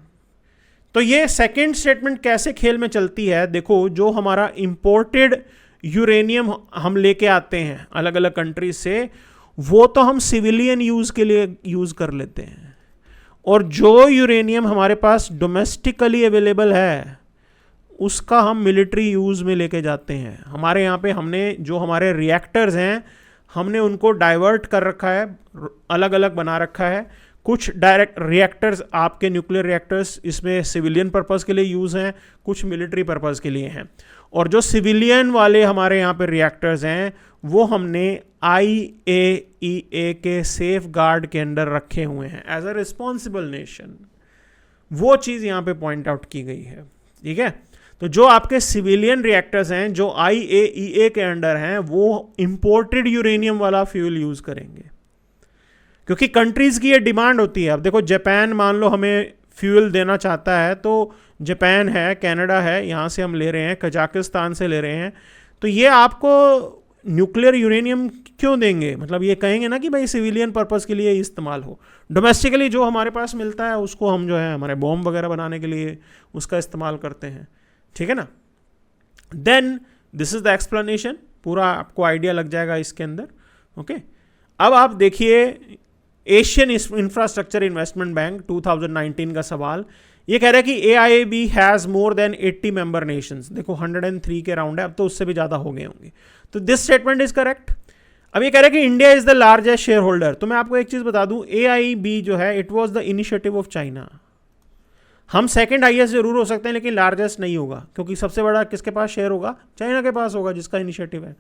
तो ये सेकेंड स्टेटमेंट कैसे खेल में चलती है, देखो जो हमारा इंपोर्टेड यूरेनियम हम लेके आते हैं अलग अलग कंट्रीज से, वो तो हम सिविलियन यूज के लिए यूज कर लेते हैं, और जो यूरेनियम हमारे पास डोमेस्टिकली अवेलेबल है उसका हम मिलिट्री यूज में लेके जाते हैं। हमारे यहाँ पे हमने जो हमारे रिएक्टर्स हैं हमने उनको डाइवर्ट कर रखा है, अलग अलग बना रखा है। कुछ डायरेक्ट रिएक्टर्स, आपके न्यूक्लियर रिएक्टर्स, इसमें सिविलियन पर्पस के लिए यूज़ हैं, कुछ मिलिट्री पर्पस के लिए हैं। और जो सिविलियन वाले हमारे यहाँ पे रिएक्टर्स हैं वो हमने IAEA के सेफ गार्ड के अंडर रखे हुए हैं एज अ रिस्पॉन्सिबल नेशन। वो चीज़ यहाँ पे पॉइंट आउट की गई है, ठीक है। तो जो आपके सिविलियन रिएक्टर्स हैं जो IAEA के अंडर हैं वो इंपोर्टेड यूरेनियम वाला फ्यूल यूज़ करेंगे, क्योंकि कंट्रीज़ की ये डिमांड होती है। अब देखो जापान मान लो हमें फ्यूल देना चाहता है, तो जापान है, कनाडा है, यहाँ से हम ले रहे हैं, कजाकिस्तान से ले रहे हैं। तो ये आपको न्यूक्लियर यूरेनियम क्यों देंगे, मतलब ये कहेंगे ना कि भाई सिविलियन पर्पस के लिए इस्तेमाल हो, डोमेस्टिकली जो हमारे पास मिलता है उसको हम जो है हमारे बॉम्ब वगैरह बनाने के लिए उसका इस्तेमाल करते हैं, ठीक है ना। Then this is the explanation, पूरा आपको आइडिया लग जाएगा इसके अंदर, ओके। अब आप देखिए एशियन इंफ्रास्ट्रक्चर इन्वेस्टमेंट बैंक 2019 का सवाल, ये कह रहा है कि AIIB has more than 80 member Nations, देखो 103 के राउंड है, अब तो उससे भी ज़्यादा हो गए होंगे, तो दिस स्टेटमेंट इज करेक्ट। अब ये कह रहा है कि India is the largest share holder, तो मैं आपको एक चीज़ बता दूं, AIIB जो है it was the initiative of China. हम सेकंड हाईएस्ट जरूर हो सकते हैं लेकिन लार्जेस्ट नहीं होगा, क्योंकि सबसे बड़ा किसके पास शेयर होगा, चाइना के पास होगा जिसका इनिशिएटिव है,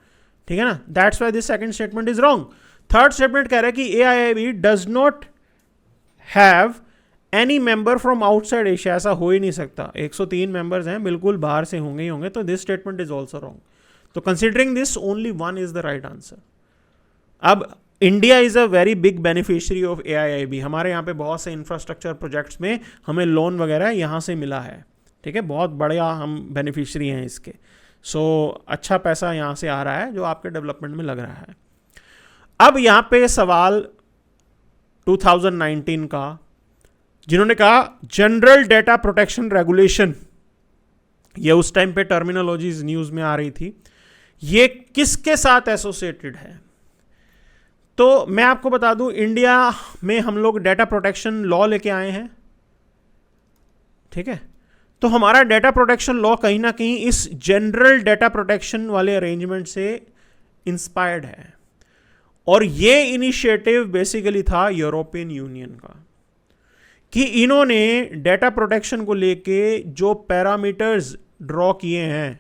ठीक है ना। That's why this second statement is wrong. Third statement कह रहा है कि AIIB does not have any member from outside Asia, ऐसा हो ही नहीं सकता, 103 मेंबर्स हैं, बिल्कुल बाहर से होंगे ही होंगे, तो this statement is also wrong. तो considering this only one is the right answer. अब India is a very big beneficiary of AIIB, हमारे यहाँ पे बहुत से इंफ्रास्ट्रक्चर प्रोजेक्ट्स में हमें लोन वगैरह यहाँ से मिला है, ठीक है, बहुत बढ़िया हम बेनिफिशियरी हैं इसके। सो अच्छा पैसा यहाँ से आ रहा है जो आपके डेवलपमेंट में लग रहा है। अब यहाँ पे सवाल 2019 का, जिन्होंने कहा जनरल डेटा प्रोटेक्शन रेगुलेशन, ये उस टाइम पे टर्मिनोलॉजीज न्यूज़ में आ रही थी, ये किसके साथ एसोसिएटेड है। तो मैं आपको बता दूं, इंडिया में हम लोग डेटा प्रोटेक्शन लॉ लेके आए हैं, ठीक है, तो हमारा डेटा प्रोटेक्शन लॉ कहीं ना कहीं इस जनरल डेटा प्रोटेक्शन वाले अरेंजमेंट से इंस्पायर्ड है, और ये इनिशिएटिव बेसिकली था यूरोपियन यूनियन का, कि इन्होंने डेटा प्रोटेक्शन को लेके जो पैरामीटर्स ड्रॉ किए हैं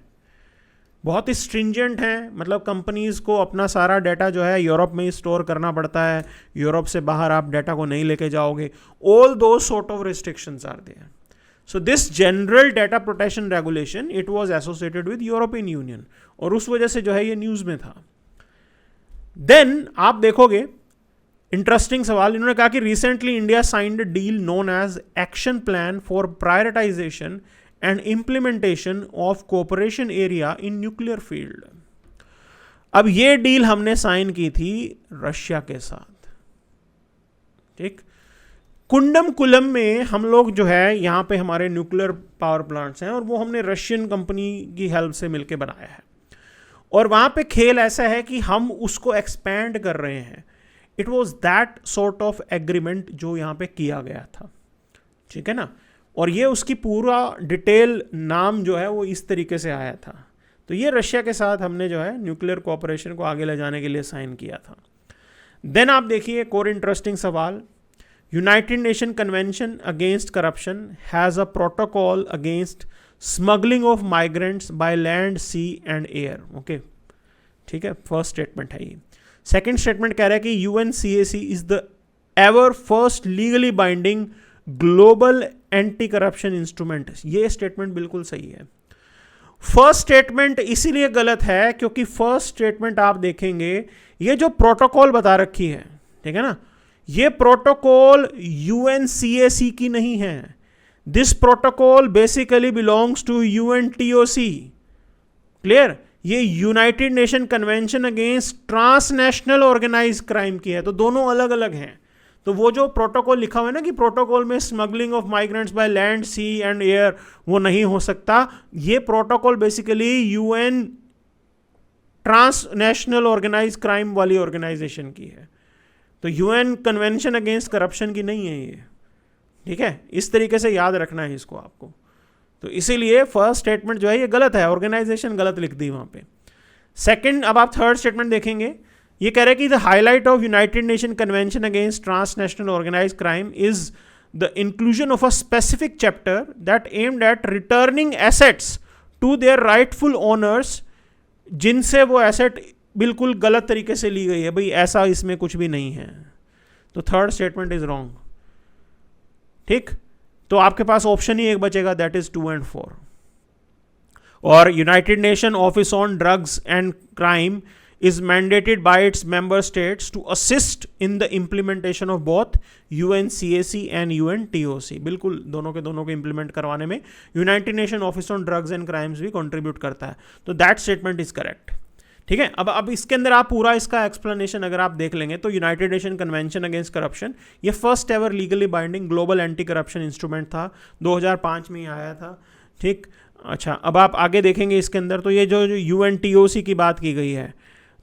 बहुत ही स्ट्रिंजेंट हैं, मतलब कंपनीज को अपना सारा डाटा जो है यूरोप में ही स्टोर करना पड़ता है, यूरोप से बाहर आप डाटा को नहीं लेके जाओगे, although sort of restrictions are there. So this general data protection regulation it was associated with European Union, और उस वजह से जो है ये न्यूज़ में था। देन आप देखोगे इंटरेस्टिंग सवाल, इन्होंने कहा कि recently India signed a deal known as action plan for prioritization and implementation of cooperation area in nuclear field. अब ये डील हमने साइन की थी रशिया के साथ, ठीक। कुंडमकुलम में हम लोग जो है यहाँ पे हमारे न्यूक्लियर पावर प्लांट्स हैं, और वो हमने रशियन कंपनी की हेल्प से मिलकर बनाया है, और वहाँ पे खेल ऐसा है कि हम उसको एक्सपैंड कर रहे हैं। It was that sort of agreement जो यहाँ पे किया गया था, ठीक है ना, और ये उसकी पूरा डिटेल नाम जो है वो इस तरीके से आया था। तो ये रशिया के साथ हमने जो है न्यूक्लियर कोऑपरेशन को आगे ले जाने के लिए साइन किया था। देन आप देखिए एक और इंटरेस्टिंग सवाल, United Nation convention against corruption has a protocol against smuggling of migrants by land, sea and air, okay, ठीक है, फर्स्ट स्टेटमेंट है ये। सेकेंड स्टेटमेंट कह रहा है कि UNCAC is the ever first legally binding global anti corruption instrument. ये statement बिल्कुल सही है। फर्स्ट स्टेटमेंट इसीलिए गलत है क्योंकि फर्स्ट स्टेटमेंट आप देखेंगे ये जो प्रोटोकॉल बता रखी है, ठीक है ना, ये प्रोटोकॉल UNCAC की नहीं है। This protocol basically belongs to UNTOC, clear, ये United Nation convention against transnational organise Crime की है, तो दोनों अलग अलग हैं। तो वो जो प्रोटोकॉल लिखा हुआ है ना कि प्रोटोकॉल में smuggling of migrants by land, sea and air, वो नहीं हो सकता। ये protocol basically UN transnational organise crime वाली ऑर्गेनाइजेशन की है, तो UN कन्वेंशन अगेंस्ट करप्शन की नहीं है ये, ठीक है, इस तरीके से याद रखना है इसको आपको। तो इसीलिए फर्स्ट स्टेटमेंट जो है ये गलत है, ऑर्गेनाइजेशन गलत लिख दी वहाँ पे। सेकंड, अब आप थर्ड स्टेटमेंट देखेंगे, ये कह रहे हैं कि the highlight of United Nation convention against transnational organise crime is the inclusion of a specific chapter that aimed at returning assets to their rightful owners, जिनसे वो एसेट बिल्कुल गलत तरीके से ली गई है, भाई ऐसा इसमें कुछ भी नहीं है। तो थर्ड स्टेटमेंट इज रॉन्ग, ठीक। तो आपके पास ऑप्शन ही एक बचेगा, दैट इज 2 and 4। और United nation office on drugs and crime is mandated by its member states to assist in the implementation of both UNCAC and UNTOC। बिल्कुल दोनों के implement करवाने में United nation office on drugs and crimes भी contribute करता है, तो that statement is correct. ठीक है। अब इसके अंदर आप पूरा इसका एक्सप्लेनेशन अगर आप देख लेंगे तो United Nation convention against Corruption, ये first ever legally binding global anti corruption instrument था, 2005 में ही आया था। ठीक, अच्छा, अब आप आगे देखेंगे इसके अंदर तो ये जो UNTOC की बात की गई है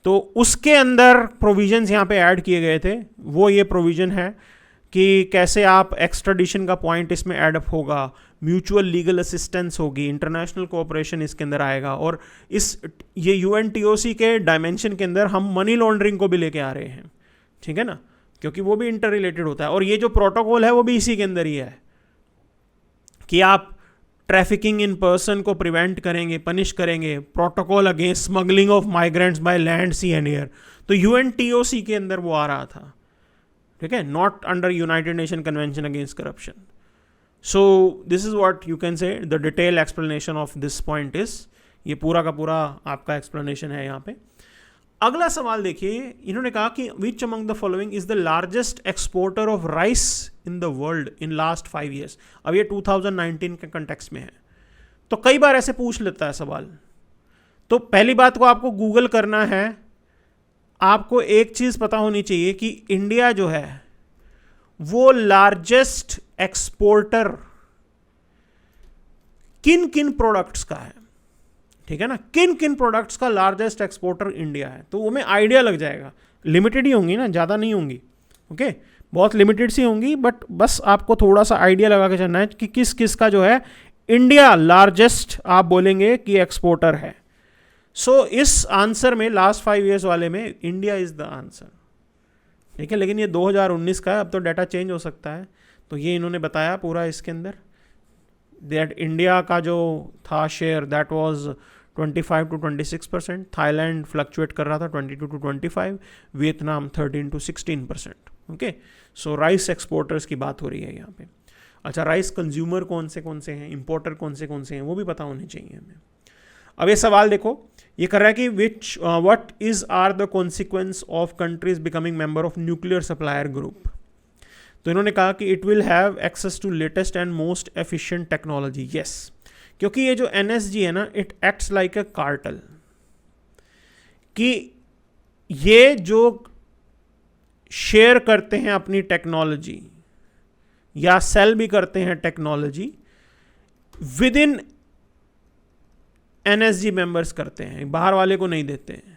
तो उसके अंदर प्रोविजंस यहाँ पे ऐड किए गए थे। वो ये प्रोविजन है कि कैसे आप एक्स्ट्राडिशन का पॉइंट इसमें एडअप होगा, म्यूचुअल लीगल असिस्टेंस होगी, इंटरनेशनल कोऑपरेशन इसके अंदर आएगा, और ये UNTOC के डायमेंशन के अंदर हम मनी लॉन्ड्रिंग को भी लेके आ रहे हैं, ठीक है ना, क्योंकि वो भी इंटर रिलेटेड होता है। और ये जो प्रोटोकॉल है वो भी इसी के अंदर ही है कि आप ट्रैफिकिंग इन पर्सन को प्रिवेंट करेंगे, पनिश करेंगे, protocol against smuggling of migrants by land, sea and air, तो UNTOC के अंदर वो आ रहा था, ठीक है, not under United Nation convention against corruption. So this is what you can say the detail explanation of this point is, ये पूरा का पूरा आपका एक्सप्लेनेशन है यहाँ पे। अगला सवाल देखिए, इन्होंने कहा कि which among the following is the largest exporter of rice in the world in last 5 years। अब ये 2019 के कंटेक्स्ट में है, तो कई बार ऐसे पूछ लेता है सवाल। तो पहली बात को आपको गूगल करना है, आपको एक चीज पता होनी चाहिए कि इंडिया जो है वो लार्जेस्ट एक्सपोर्टर किन किन प्रोडक्ट्स का है, ठीक है ना, किन किन प्रोडक्ट्स का लार्जेस्ट एक्सपोर्टर इंडिया है, तो वो में आइडिया लग जाएगा। लिमिटेड ही होंगी ना, ज़्यादा नहीं होंगी, ओके, बहुत लिमिटेड सी होंगी, बट बस आपको थोड़ा सा आइडिया लगा के चलना है कि किस किस का जो है इंडिया लार्जेस्ट आप बोलेंगे कि एक्सपोर्टर है। सो इस आंसर में लास्ट 5 years वाले में इंडिया इज द आंसर, ठीक है। लेकिन ये 2019 का है, अब तो डाटा चेंज हो सकता है। तो ये इन्होंने बताया पूरा इसके अंदर दैट इंडिया का जो था share that was 25 to 26%, Thailand fluctuate कर रहा था 22 to 25, Vietnam 13 to 16%, okay. So rice exporters की बात हो रही है यहाँ पे। अच्छा, राइस कंज्यूमर कौन से हैं, इंपोर्टर कौन से हैं, वो भी पता होने चाहिए हमें। अब ये सवाल देखो, ये कर रहा है कि what is are the consequence of countries becoming member of nuclear supplier group. तो इन्होंने कहा कि it will have access to latest and most efficient technology. Yes, क्योंकि ये जो NSG है ना, it acts like a cartel, कि ये जो शेयर करते हैं अपनी टेक्नोलॉजी या सेल भी करते हैं technology with in NSG members करते हैं, बाहर वाले को नहीं देते हैं।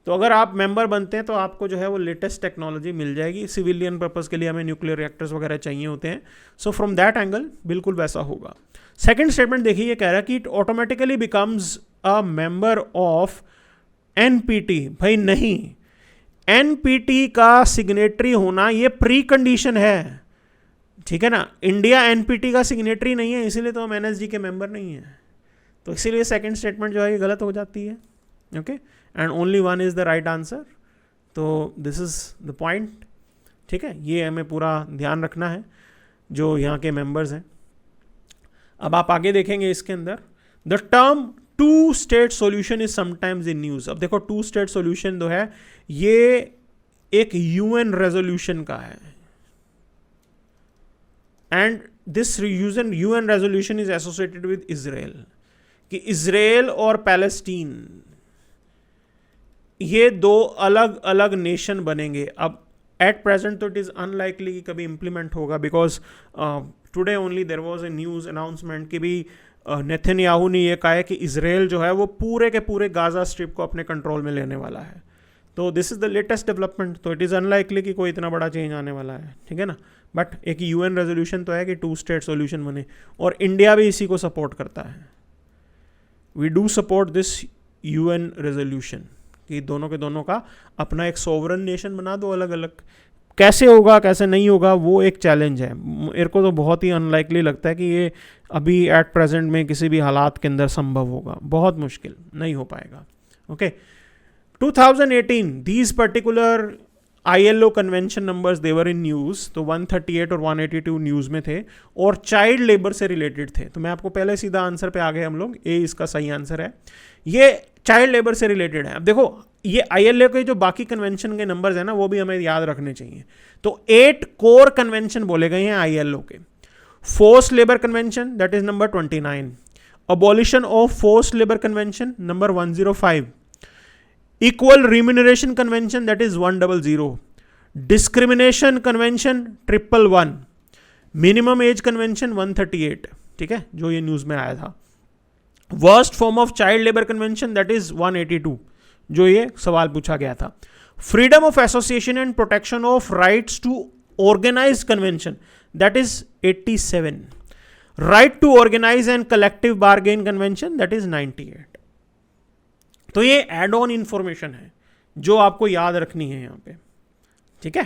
तो अगर आप मेंबर बनते हैं तो आपको जो है वो लेटेस्ट टेक्नोलॉजी मिल जाएगी। सिविलियन पर्पस के लिए हमें न्यूक्लियर रिएक्टर्स वगैरह चाहिए होते हैं, सो फ्रॉम दैट एंगल बिल्कुल वैसा होगा। सेकंड स्टेटमेंट देखिए, ये कह रहा है कि it automatically becomes a member of NPT। भाई नहीं, NPT का सिग्नेटरी होना ये प्री कंडीशन है, ठीक है ना। इंडिया NPT का सिग्नेटरी नहीं है, इसीलिए तो हम NSG के मेंबर नहीं हैं। तो इसीलिए सेकंड स्टेटमेंट जो है ये गलत हो जाती है, okay, and only one is the right answer. तो दिस इज द पॉइंट, ठीक है, ये हमें पूरा ध्यान रखना है जो यहाँ के मेंबर्स हैं। अब आप आगे देखेंगे इसके अंदर, the term 2 state solution is sometimes in news. अब देखो 2 स्टेट सॉल्यूशन जो है ये एक UN रेजोल्यूशन का है, and this UN resolution is associated with Israel, कि इजराइल और पैलेस्टीन ये 2 अलग अलग नेशन बनेंगे। अब एट प्रेजेंट तो इट इज़ अनलाइकली कि कभी इम्प्लीमेंट होगा, because today only there was a news announcement कि भी नेतन्याहू ने ये कहा है कि इजराइल जो है वो पूरे के पूरे गाजा स्ट्रिप को अपने कंट्रोल में लेने वाला है। तो this is the latest development, तो इट इज़ अनलाइकली कि कोई इतना बड़ा चेंज आने वाला है, ठीक है ना। बट एक UN रेजोल्यूशन तो है कि 2 स्टेट सॉल्यूशन बने, और इंडिया भी इसी को सपोर्ट करता है। We do support this UN resolution कि दोनों के दोनों का अपना एक सोवरन नेशन बना दो अलग अलग। कैसे होगा कैसे नहीं होगा वो एक चैलेंज है, मेरे को तो बहुत ही अनलाइकली लगता है कि ये अभी एट प्रेजेंट में किसी भी हालात के अंदर संभव होगा, बहुत मुश्किल, नहीं हो पाएगा, okay. 2018 these particular ILO convention numbers they were in news, तो 138 और 182 न्यूज़ में थे और चाइल्ड लेबर से रिलेटेड थे। तो मैं आपको पहले सीधा आंसर पे आ गए हम लोग, ए इसका सही आंसर है, ये चाइल्ड लेबर से रिलेटेड है। अब देखो ये ILO के जो बाकी कन्वेंशन के नंबर्स हैं ना वो भी हमें याद रखने चाहिए। तो 8 कोर कन्वेंशन बोले गए हैं ILO के। Force labour convention that is number 29, abolition of force labour convention number 105, equal remuneration convention that is 100, discrimination convention 111, minimum age convention 138, ठीक है, जो ये न्यूज में आया था। Worst form of child labour convention that is 182, जो ये सवाल पूछा गया था। Freedom of association and protection of rights to organise convention that is 87, right to organise and collective bargain convention that is 98। तो ये एड ऑन इंफॉर्मेशन है जो आपको याद रखनी है यहां पे, ठीक है।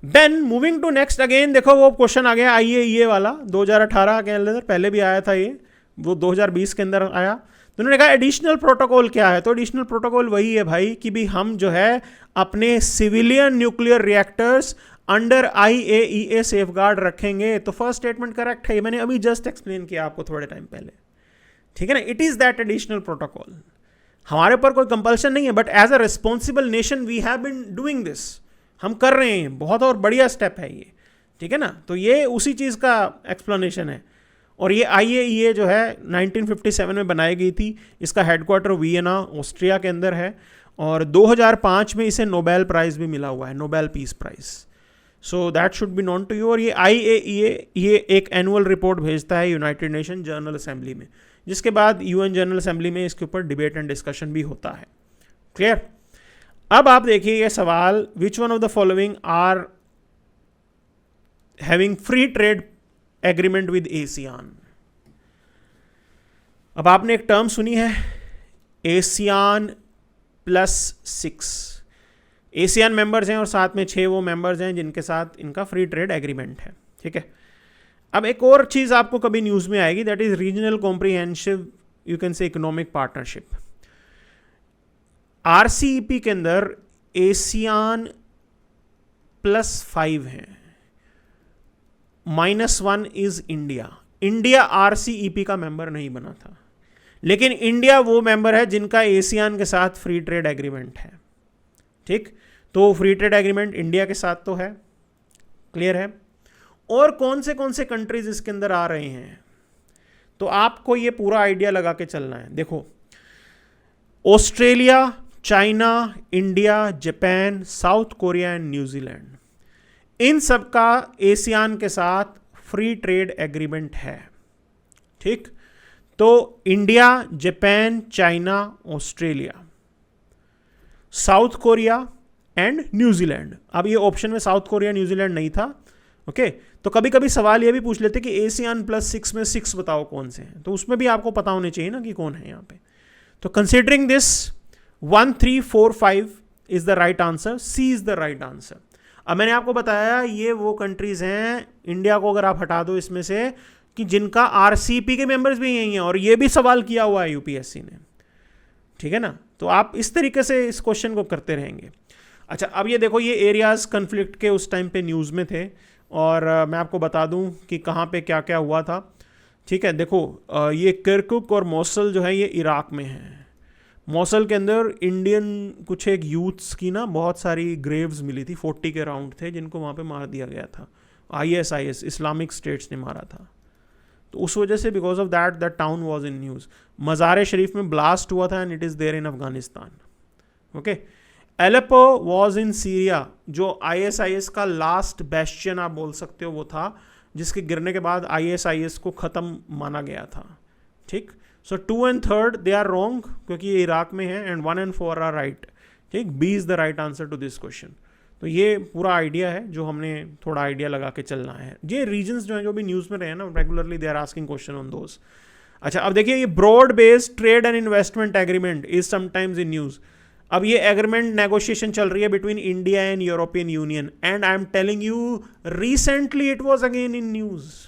Then moving to next, again देखो वो क्वेश्चन आ गया IAEA वाला, 2018 के अंदर पहले भी आया था ये, वो 2020 के अंदर आया। तो उन्होंने कहा एडिशनल प्रोटोकॉल क्या है, तो एडिशनल प्रोटोकॉल वही है भाई कि भी हम जो है अपने civilian nuclear reactors under IAEA safeguard रखेंगे। तो फर्स्ट स्टेटमेंट करेक्ट है, ये मैंने अभी जस्ट एक्सप्लेन किया आपको थोड़े टाइम पहले, ठीक है ना। It is that additional protocol, हमारे ऊपर कोई कंपल्शन नहीं है, but as a responsible nation we have been doing this, हम कर रहे हैं, बहुत और बढ़िया स्टेप है ये, ठीक है ना। तो ये उसी चीज़ का एक्सप्लेनेशन है। और ये IAEA जो है 1957 में बनाई गई थी, इसका हेडक्वार्टर वियना ऑस्ट्रिया के अंदर है, और 2005 में इसे नोबेल प्राइज भी मिला हुआ है, Nobel peace prize. So that should be known to you. और ये IAEA ये एक एनुअल रिपोर्ट भेजता है यूनाइटेड नेशन जनरल असेंबली में, जिसके बाद UN जनरल असेंबली में इसके ऊपर डिबेट एंड डिस्कशन भी होता है। क्लियर। अब आप देखिए ये सवाल, which one of the following are having free trade agreement with ASEAN। अब आपने एक टर्म सुनी है ASEAN +6, ASEAN मेंबर्स हैं और साथ में 6 वो मेंबर्स हैं जिनके साथ इनका फ्री ट्रेड एग्रीमेंट है, ठीक है। अब एक और चीज आपको कभी न्यूज में आएगी, that is regional comprehensive you can say economic partnership. RCEP के अंदर ASEAN +5 हैं, -1 इज इंडिया। इंडिया RCEP का मेंबर नहीं बना था, लेकिन इंडिया वो मेंबर है जिनका ASEAN के साथ फ्री ट्रेड एग्रीमेंट है, ठीक। तो फ्री ट्रेड एग्रीमेंट इंडिया के साथ तो है, क्लियर है। और कौन से कंट्रीज इसके अंदर आ रहे हैं, तो आपको ये पूरा आइडिया लगा के चलना है। देखो, Australia, China, India, Japan, south Korea and New Zealand, इन सब का ASEAN के साथ फ्री ट्रेड एग्रीमेंट है, ठीक। तो India, Japan, China, Australia, south Korea and New Zealand. अब ये ऑप्शन में साउथ कोरिया न्यूजीलैंड नहीं था, ओके। तो कभी कभी सवाल ये भी पूछ लेते कि ASEAN +6 में 6 बताओ कौन से हैं, तो उसमें भी आपको पता होने चाहिए ना कि कौन है यहाँ पे। तो considering this 1, 3, 4, 5 is the right answer, C is the right answer. अब मैंने आपको बताया ये वो कंट्रीज हैं, इंडिया को अगर आप हटा दो इसमें से, कि जिनका RCEP के मेंबर्स भी यही हैं, और ये भी सवाल किया हुआ है UPSC ने, ठीक है ना। तो आप इस तरीके से इस क्वेश्चन को करते रहेंगे। अच्छा, अब ये देखो, ये एरियाज कन्फ्लिक्ट के उस टाइम पे न्यूज़ में थे, और मैं आपको बता दूं कि कहाँ पे क्या क्या हुआ था, ठीक है। देखो, ये किरकुक और मौसल जो है ये इराक में है। मौसल के अंदर इंडियन कुछ एक यूथ्स की ना बहुत सारी ग्रेव्स मिली थी, 40 के राउंड थे जिनको वहाँ पे मार दिया गया था, ISIS इस्लामिक स्टेट्स ने मारा था। तो उस वजह से because of that the town was in news. Mazar Sharif में ब्लास्ट हुआ था and it is there in Afghanistan, okay. Aleppo was in Syria, जो ISIS का लास्ट बेस्टियन आप बोल सकते हो वो था, जिसके गिरने के बाद ISIS को ख़त्म माना गया था, ठीक। So 2 and 3 they are wrong क्योंकि ये इराक में है, एंड 1 and 4 आर राइट, ठीक। B is the right answer to this question. तो ये पूरा आइडिया है जो हमने थोड़ा आइडिया लगा के चलना है। ये रीजन्स जो हैं जो भी न्यूज़ में रहे हैं ना, regularly they are asking question on those. अच्छा, अब देखिए, ये broad based trade and investment agreement is sometimes in news. अब ये एग्रीमेंट नेगोशिएशन चल रही है between India and European Union, and I am telling you recently it was again in news.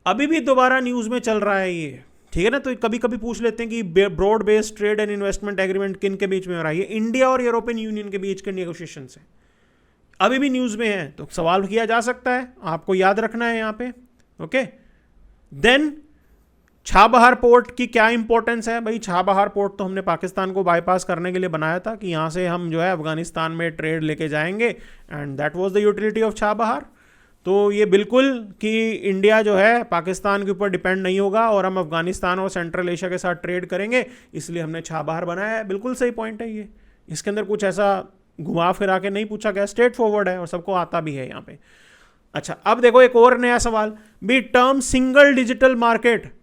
अभी भी दोबारा न्यूज़ में चल रहा है ये, ठीक है ना। तो कभी कभी पूछ लेते हैं कि broad based trade and investment agreement किन के बीच में हो रहा है, ये इंडिया और यूरोपियन यूनियन के बीच के नेगोशिएशन है, अभी भी न्यूज़ में है। तो सवाल किया जा सकता है, आपको याद रखना है यहाँ पे, ओके। देन छाबहार पोर्ट की क्या इंपॉर्टेंस है भाई। छाबहार पोर्ट तो हमने पाकिस्तान को बाईपास करने के लिए बनाया था कि यहाँ से हम जो है अफगानिस्तान में ट्रेड लेके जाएंगे, and that was the utility of Chabahar. तो ये बिल्कुल कि इंडिया जो है पाकिस्तान के ऊपर डिपेंड नहीं होगा और हम अफगानिस्तान और सेंट्रल एशिया के साथ ट्रेड करेंगे, इसलिए हमने छाबहार बनाया है। बिल्कुल सही पॉइंट है ये, इसके अंदर कुछ ऐसा घुमा फिरा के नहीं पूछा गया, स्ट्रेट फॉरवर्ड है और सबको आता भी है यहाँ पे। अच्छा, अब देखो एक और नया सवाल भी, टर्म सिंगल डिजिटल मार्केट।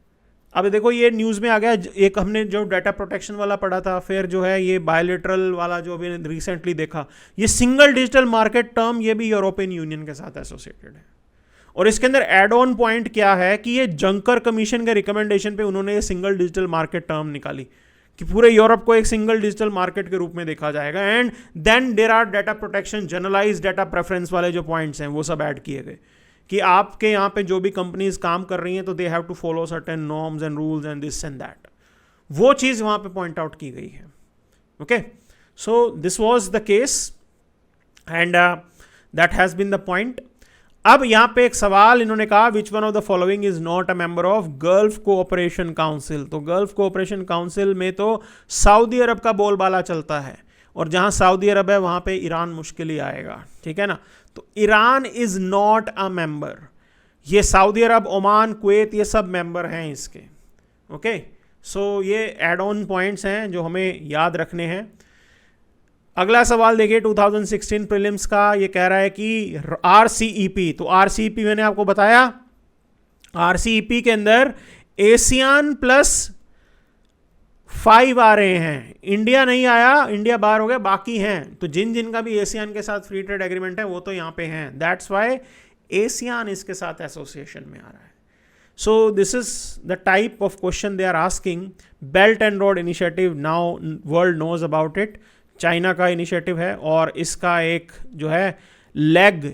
अब देखो ये न्यूज़ में आ गया, एक हमने जो डाटा प्रोटेक्शन वाला पढ़ा था, फिर जो है ये बायोलेटरल वाला जो अभी रिसेंटली देखा, ये सिंगल डिजिटल मार्केट टर्म ये भी यूरोपियन यूनियन के साथ एसोसिएटेड है। और इसके अंदर एड ऑन पॉइंट क्या है कि ये जंकर कमीशन के रिकमेंडेशन पे उन्होंने ये सिंगल डिजिटल मार्केट टर्म निकाली कि पूरे यूरोप को एक सिंगल डिजिटल मार्केट के रूप में देखा जाएगा। And then there are data protection, generalise data preference वाले जो पॉइंट्स हैं वो सब ऐड किए गए कि आपके यहाँ पे जो भी कंपनीज काम कर रही हैं तो they have to follow certain norms and rules and this and that, वो चीज़ वहाँ पे पॉइंट आउट की गई है। Okay, so this was the case and that has been the point. अब यहाँ पे एक सवाल इन्होंने कहा, which one of the following is not a member of Gulf Cooperation Council. तो गल्फ कोऑपरेशन काउंसिल में तो सऊदी अरब का बोलबाला चलता है, और जहाँ सऊदी अरब है वहाँ पे ईरान मुश्किल ही आएगा, ठीक है ना। तो Iran is not a member, ये सऊदी अरब, ओमान, कुवैत, ये सब मेंबर हैं इसके। ओके, सो ये एड ऑन पॉइंट्स हैं जो हमें याद रखने हैं। अगला सवाल देखिए 2016 प्रीलिम्स का, ये कह रहा है कि आरसीईपी, तो आरसीईपी मैंने आपको बताया, आरसीईपी के अंदर एशियान +5 आ रहे हैं, इंडिया नहीं आया, इंडिया बाहर हो गया, बाकी हैं। तो जिन जिन का भी एशियान के साथ फ्री ट्रेड एग्रीमेंट है वो तो यहाँ पे हैं, दैट्स वाई एशियान इसके साथ एसोसिएशन में आ रहा है। So this is the type of question they are asking. Belt and road initiative, now world knows about it, China का इनिशिएटिव है और इसका एक जो है leg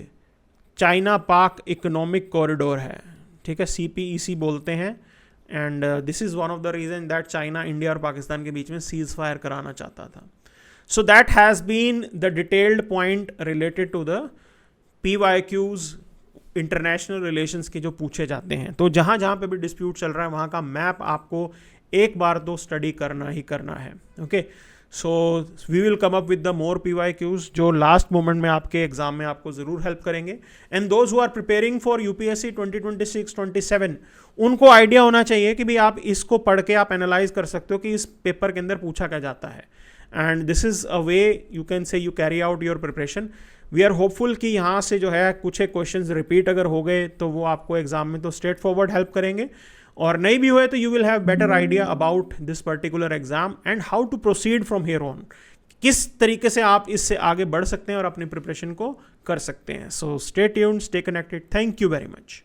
China Pak economic corridor है, ठीक है, CPEC बोलते हैं। And this is one of the reason that China India और पाकिस्तान के बीच में सीज फायर कराना चाहता था। So that has been the detailed point related to the PYQs, international relations के जो पूछे जाते हैं। तो जहाँ जहाँ पे भी डिस्प्यूट चल रहा है वहाँ का मैप आपको एक बार तो स्टडी करना ही करना है। Okay, so we will come up with the more PYQs जो लास्ट मोमेंट में आपके एग्जाम में आपको ज़रूर हेल्प करेंगे। And those who are preparing for UPSC 2026-27 उनको आइडिया होना चाहिए कि भाई आप इसको पढ़ के आप एनालाइज कर सकते हो कि इस पेपर के अंदर पूछा क्या जाता है। And this is a way you can say you carry out your preparation. We are hopeful कि यहाँ से जो है कुछ एक क्वेश्चंस रिपीट अगर हो गए तो वो आपको एग्जाम में तो स्ट्रेट फॉरवर्ड हेल्प करेंगे, और नहीं भी हुए तो you will have better idea about this particular exam and how to proceed from here on, किस तरीके से आप इससे आगे बढ़ सकते हैं और अपनी प्रिपरेशन को कर सकते हैं। So stay tuned, stay connected, thank you very much.